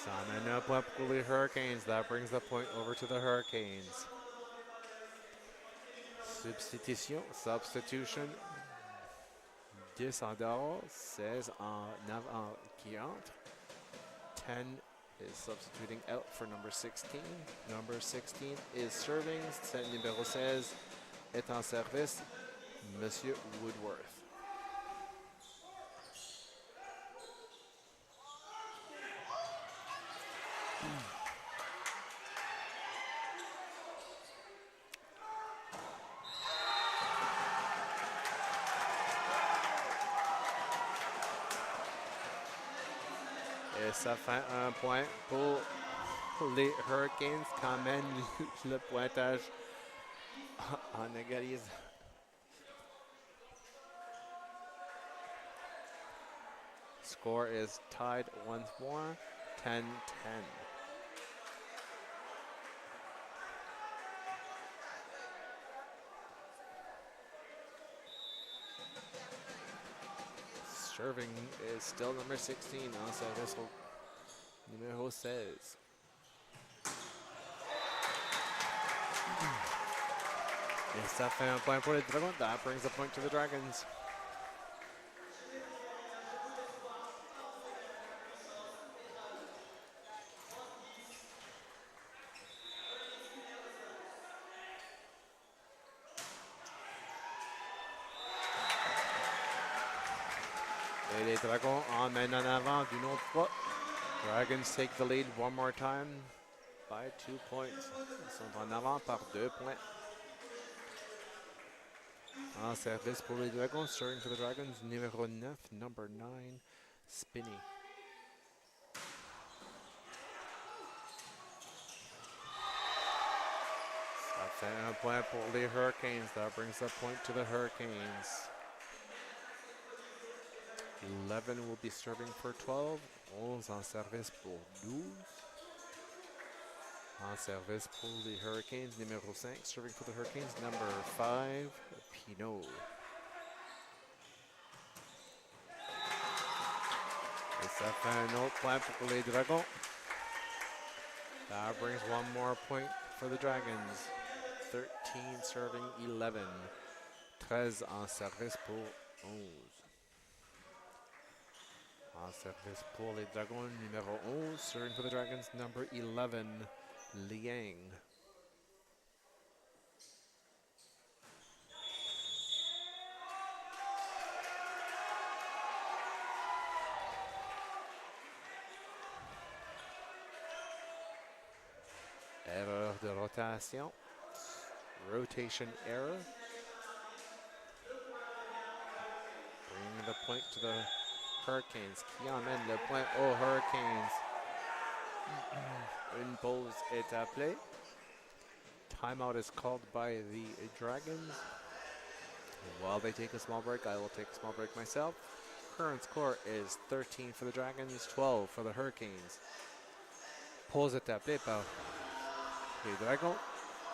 Ça amène un point pour les Hurricanes. That brings the point over to the Hurricanes. Substitution. 10 en dehors, 16 en avant qui entre. 10 is substituting out for number 16. Number 16 is serving. Numéro 16 est en service. Monsieur Woodworth. Et ça fait un point pour les Hurricanes qui emmènent le pointage en égalise. Score is tied once more, 10-10. Serving is still number 16 en service au numéro 16. Et ça fait un point pour les Dragons. That brings a point to the Dragons. Et les Dragons emmènent en avant d'une autre fois. Dragons take the lead one more time by 2 points. Ils sont en avant par 2 points. En service pour les Dragons, serving for the Dragons, numéro 9, number 9, Spinney. Ça fait un point pour les Hurricanes. That brings a point to the Hurricanes. 11 will be serving for 12. 11 en service pour 12. En service pour les Hurricanes, numéro 5. Serving for the Hurricanes, number 5, Pinot. Et ça fait un autre point pour les Dragons. That brings one more point for the Dragons. 13 serving 11. 13 en service pour 11. En service pour les Dragons, numéro 11. Serving for the Dragons, number 11, Liang. Erreur de rotation. Rotation error. Bringing the point to the Hurricanes, qui emmène le point aux Hurricanes. Une pause est appelée. Timeout is called by the Dragons. While they take a small break, I will take a small break myself. Current score is 13 for the Dragons, 12 for the Hurricanes. Pause est appelée par les Dragons.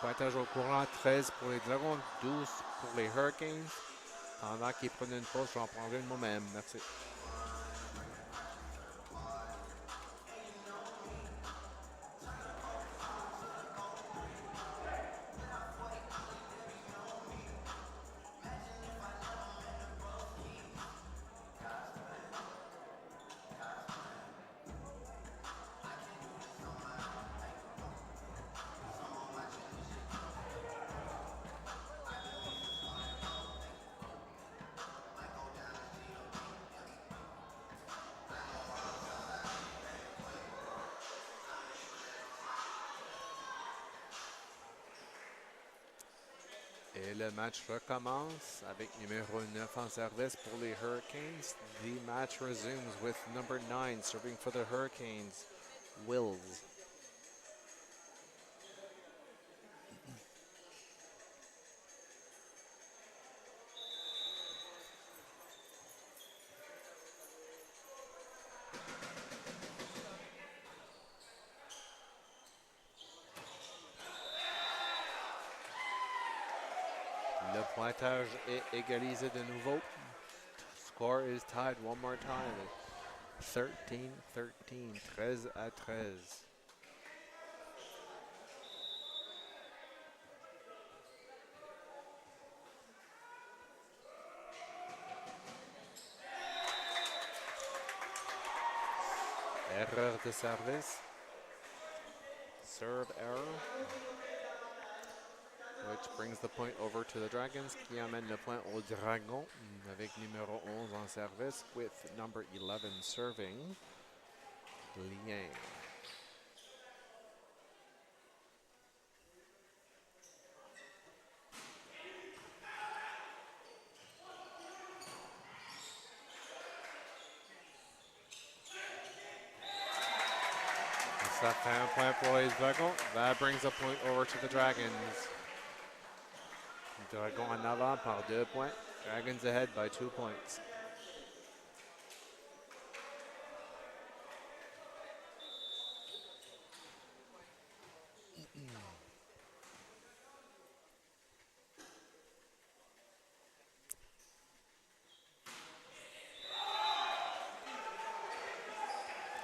Pointage au courant, 13 pour les Dragons, 12 pour les Hurricanes. Pendant qu'ils prennent une pause, je vais en prendre une moi-même. Merci. Et le match recommence avec numéro 9 en service pour les Hurricanes. The match resumes with number 9 serving for the Hurricanes, Wills. Le pointage est égalisé de nouveau. Score is tied one more time. 13-13, 13-13. Erreur de service. Serve error. Which brings the point over to the Dragons, qui amène le point aux Dragons avec numéro 11 en service with number 11 serving, Liang. ça fait un point pour les Dragons. That brings a point over to the Dragons. Dragons en avant par 2 points. Dragons ahead by 2 points.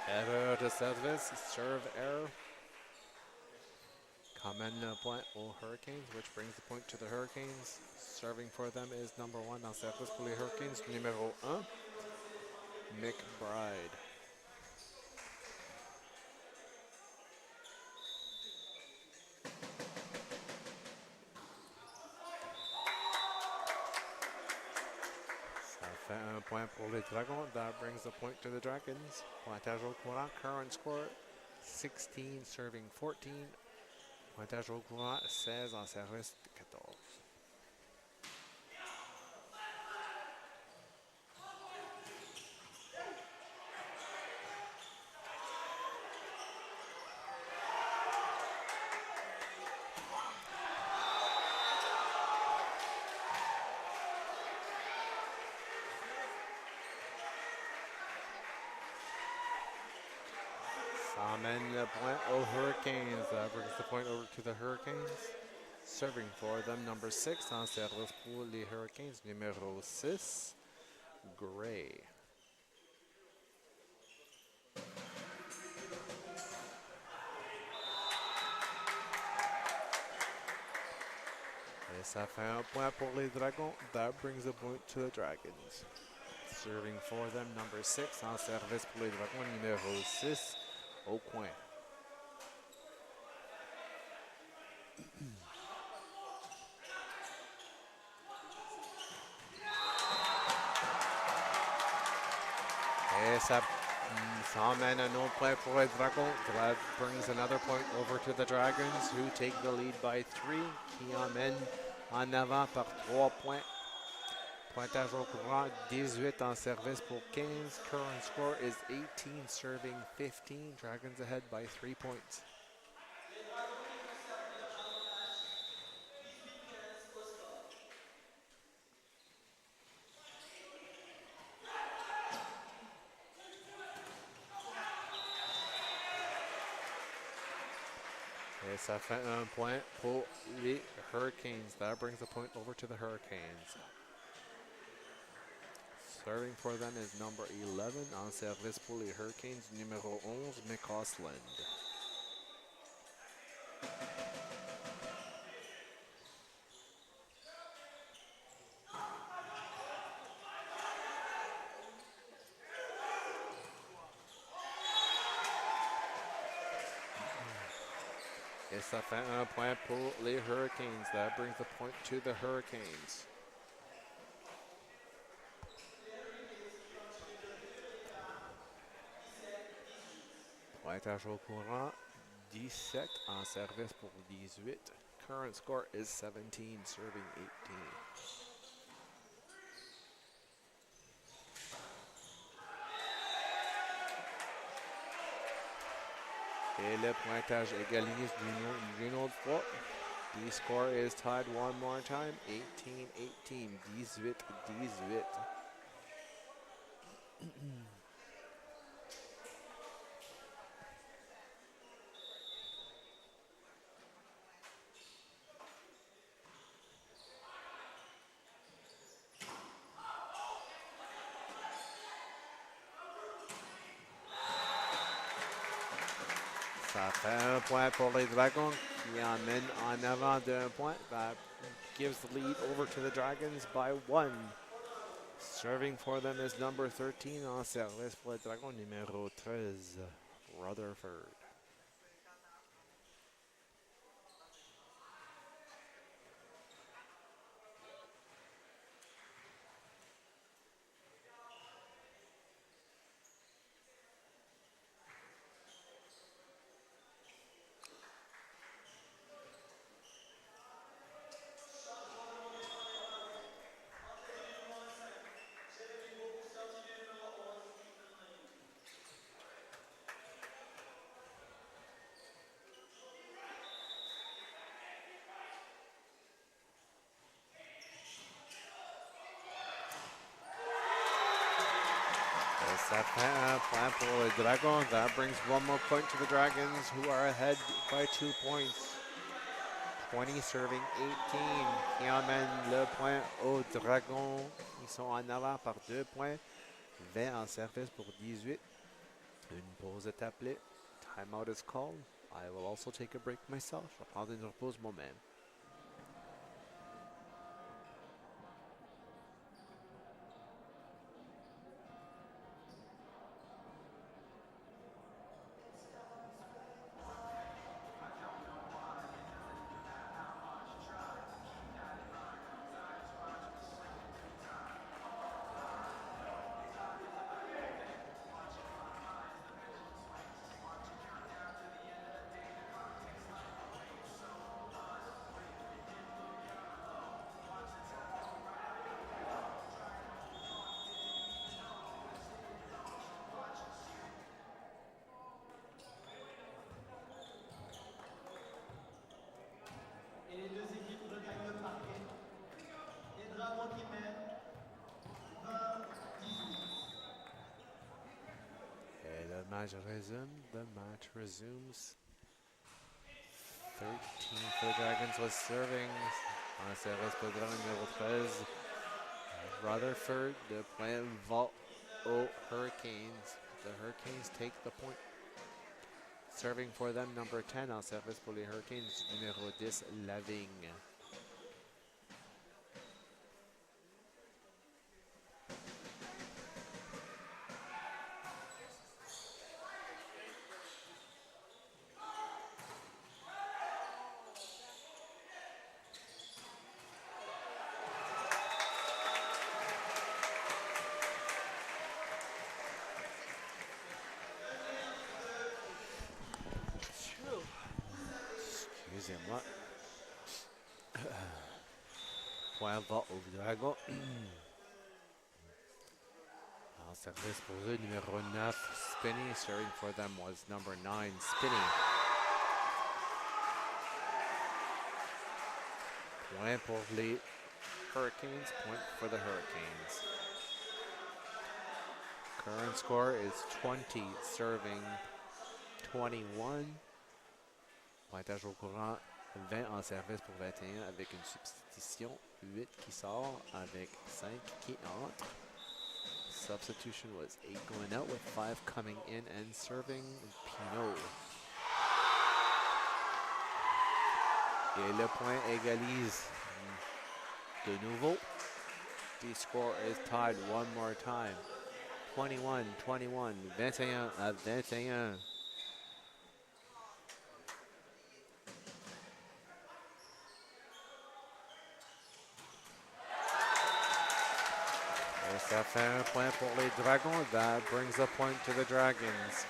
Erreur de service, serve error. Common point aux Hurricanes, which brings the point to the Hurricanes. Serving for them is number 1 en service pour les Hurricanes, numéro 1, McBride. Ça fait un point pour les Dragons. That brings the point to the Dragons. Pointage au courant, current score 16, serving 14. Pointage au courant 16 en service 14. Ça emmène le point aux Hurricanes. That brings the point over to the Hurricanes. Serving for them, number 6 en service pour les Hurricanes, numéro 6, Gray. Et ça fait un point pour les Dragons. That brings a point to the Dragons. Serving for them, number 6 en service pour les Dragons, numéro 6, au coin. Et ça emmène un autre point pour les Dragons. That brings another point over to the Dragons, who take the lead by 3, qui emmène en avant par 3 points. Pointage au courant, 18 en service pour 15. Current score is 18, serving 15. Dragons ahead by 3 points. Et ça fait un point pour les Hurricanes. That brings a point over to the Hurricanes. Serving for them is number 11 en service pour les Hurricanes, numéro 11, McCausland. Et ça fait un point pour les Hurricanes. That brings the point to the Hurricanes. Pointage au courant, 17 en service pour 18. Current score is 17, serving 18. Et le pointage égalise d'une autre fois. The score is tied one more time, 18-18, 18-18. Ça fait un point pour les Dragons qui emmène en avant d'un point. That gives the lead over to the Dragons by 1. Serving for them is number 13 en service pour les Dragons, numéro 13, Rutherford. Ça fait un point pour les Dragons. That brings one more point to the Dragons, who are ahead by 2 points. 20 serving 18, qui emmène le point aux Dragons. Ils sont en avant par 2 points. 20 en service pour 18. Une pause est appelée. Timeout is called. I will also take a break myself. Je vais prendre une pause moi-même. Et les deux équipes regagnent le parquet. Les Dragons qui mènent 20-18. Et le match résume. The match resumes. 13 for the Dragons was serving. En service pour le Dragon numéro 13. Rutherford, le point va aux Hurricanes. The Hurricanes take the point. Serving for them, number 10 en service pour les Hurricanes, numéro 10, Lavigne. Excusez-moi. Point va au Dragon. En service pour eux, numéro 9, Spinney. Serving for them was number 9, Spinney. Point pour les Hurricanes, point for the Hurricanes. Current score is 20, serving 21. Pointage au courant, 20 en service pour 21 avec une substitution, 8 qui sort avec 5 qui entre. Substitution was 8 going out with 5 coming in and serving Pinot. Et le point égalise de nouveau. The score is tied one more time. 21-21, 21 à 21. Et ça fait un point pour les Dragons. That brings a point to the Dragons.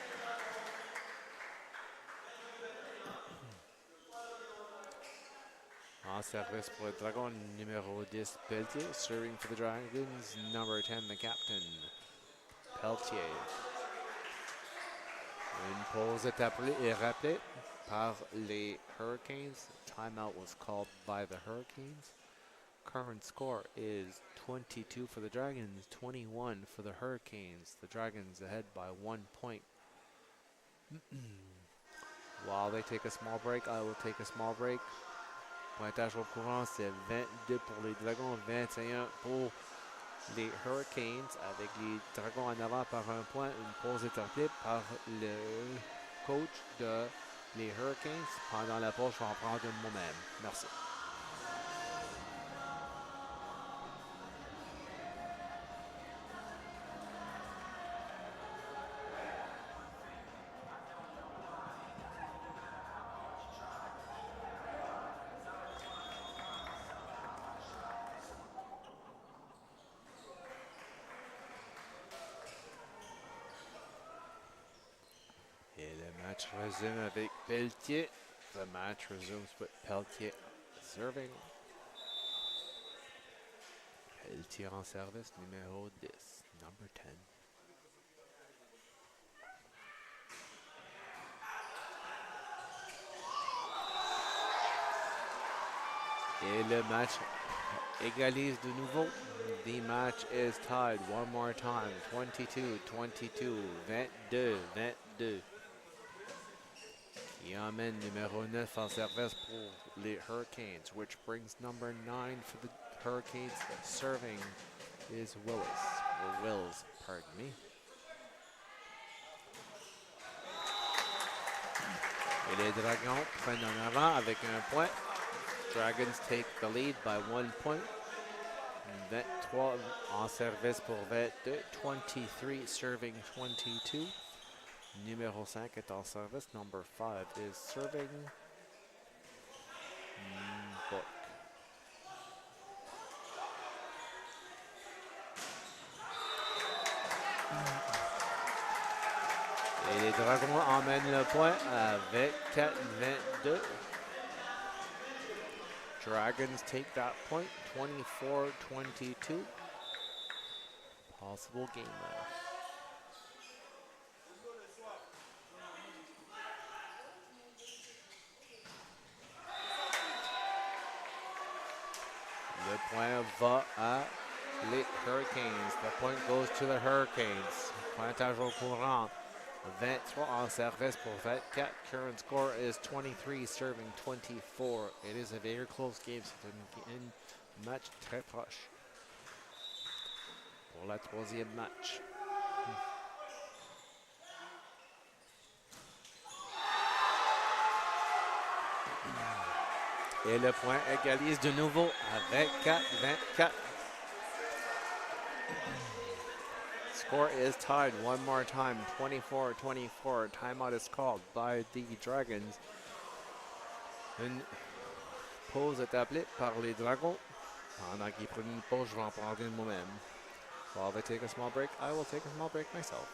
En service pour les Dragons, numéro 10, Pelletier. Serving for the Dragons, number 10, the captain, Pelletier. Une pause est appelée et rappelée par les Hurricanes. Timeout was called by the Hurricanes. Current score is 22 for the Dragons, 21 for the Hurricanes. The Dragons ahead by 1 point. While they take a small break, I will take a small break. Pointage au courant, c'est 22 pour les Dragons, 21 pour les Hurricanes, avec les Dragons en avant par un point. Une pause est appelée par le coach de les Hurricanes. Pendant la pause, je vais en prendre une moi-même. Merci. Et le match résume avec Pelletier. The match resumes with Pelletier serving. Pelletier en service, numéro 10, number 10. Et le match égalise de nouveau. The match is tied one more time. 22-22, 22-22. Qui emmène numéro 9 en service pour les Hurricanes, which brings number 9 for the Hurricanes. Serving is Wills, pardon me. Et les Dragons prennent en avant avec un point. Dragons take the lead by 1 point. 23 en service pour 22. 23 serving 22. Numéro 5 est en service. Number 5 is serving. Book. Et les Dragons emmènent le point à 24-22. Dragons take that point, 24-22. Possible game winner. Le point va à les Hurricanes. The point goes to the Hurricanes. Pointage au courant. 23 en service pour 24. Current score is 23 serving 24. It is a very close game. C'est un match très proche pour la troisième match. Et le point égalise de nouveau à 24-24. Score is tied one more time, 24-24. Timeout is called by the Dragons. Une pause est appelée par les Dragons. Pendant qu'ils prennent une pause, je vais en prendre une moi-même. While they take a small break, I will take a small break myself.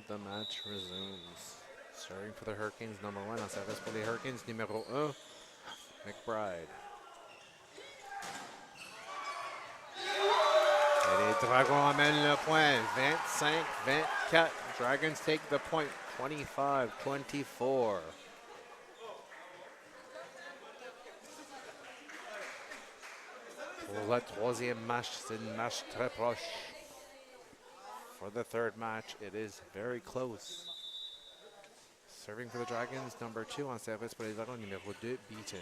The match resumes. Starting for the Hurricanes, number 1 en service pour les Hurricanes, numéro 1, McBride. Et les Dragons amènent le point, 25-24. Dragons take the point, 25-24. Pour le troisième match, c'est un match très proche. For the third match, it is very close. Serving for the Dragons, number 2 en service pour les Dragons, numéro 2, Beaton.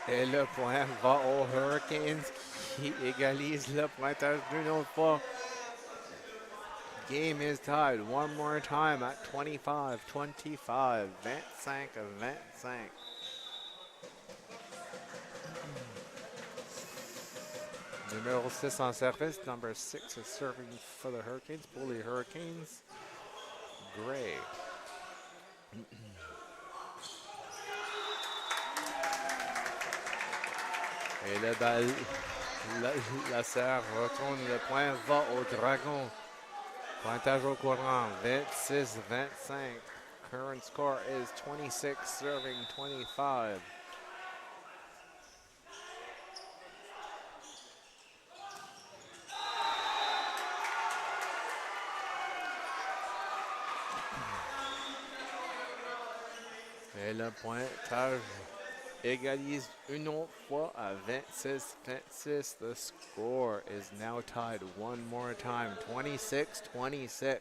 Et le point va aux Hurricanes qui égalisent le pointage d'une autre fois. Game is tied one more time at 25-25. 25-25. Numéro 6 en service. Number 6 is serving for the Hurricanes. Pour les Hurricanes, Gray. Et le balle, la serre retourne. Le point va au Dragon. Pointage au courant, 26-25. Current score is 26 serving 25. Et le pointage égalise une autre fois à 26-26. The score is now tied one more time, 26-26.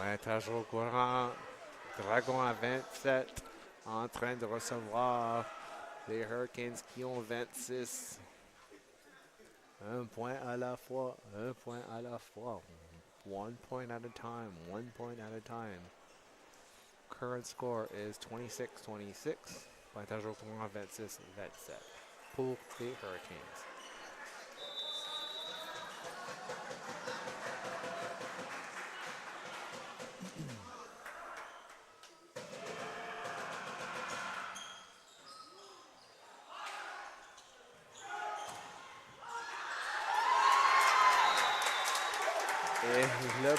Pointage au courant. Dragon à 27. En train de recevoir les Hurricanes qui ont 26. Un point à la fois. Un point à la fois. 1 point at a time. 1 point at a time. Current score is 26-26. Pointage au courant 26-27 pour les Hurricanes. Et le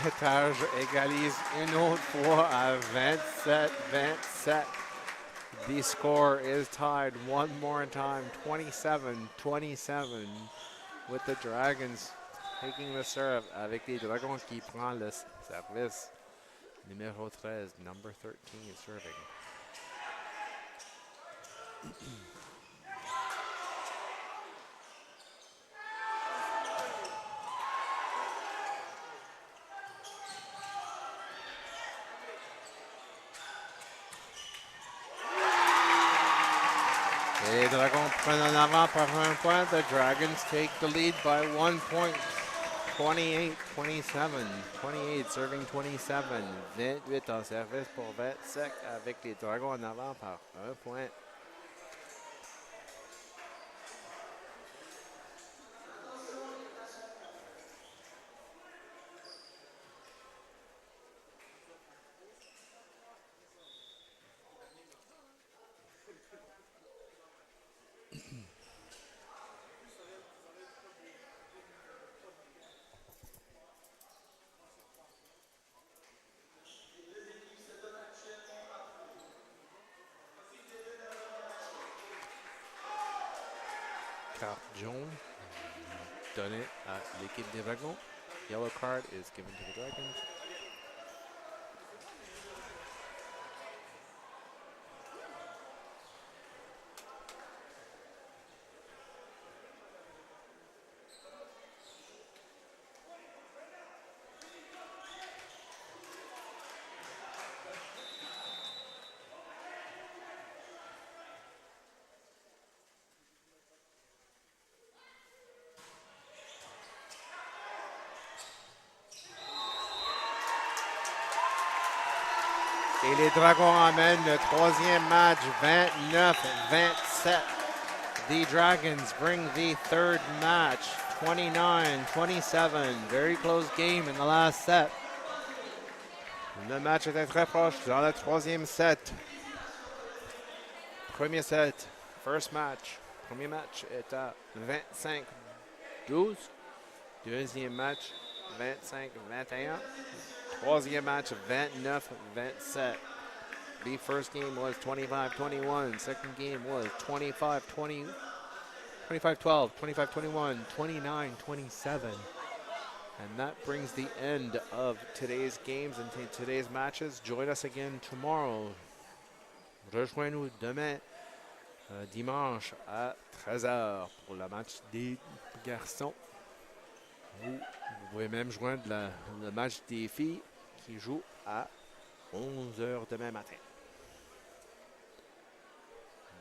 pointage égalise une autre fois à 27-27. The score is tied one more time, 27-27, with the Dragons taking the serve avec les Dragons qui prend le service. Numéro 13, number 13 serving. Les Dragons prennent en avant par un point. The Dragons take the lead by 1 point. 28-27. 28 serving 27. 28 en service pour 27 avec les Dragons en avant par un point. Carte jaune donnée à l'équipe des Dragons. Yellow card is given to the Dragons. Et les Dragons emmènent le troisième match 29-27. The Dragons bring the third match 29-27. Very close game in the last set. Le match était très proche dans le troisième set. Premier set, first match. Premier match est à 25-12. Deuxième match 25-21. Troisième match, 29-27. The first game was 25-21. Second game was 25-20, 25-12, 25-21, 29-27. And that brings the end of today's games and today's matches. Join us again tomorrow. Rejoignez-nous demain, dimanche à 13h pour le match des garçons. Vous pouvez même joindre le match des filles qui joue à 11h demain matin.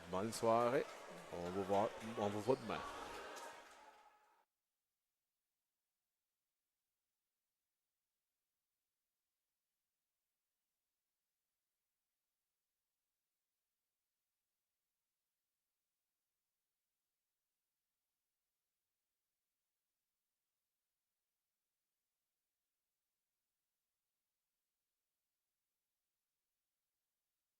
Bonne soirée. On vous voit demain.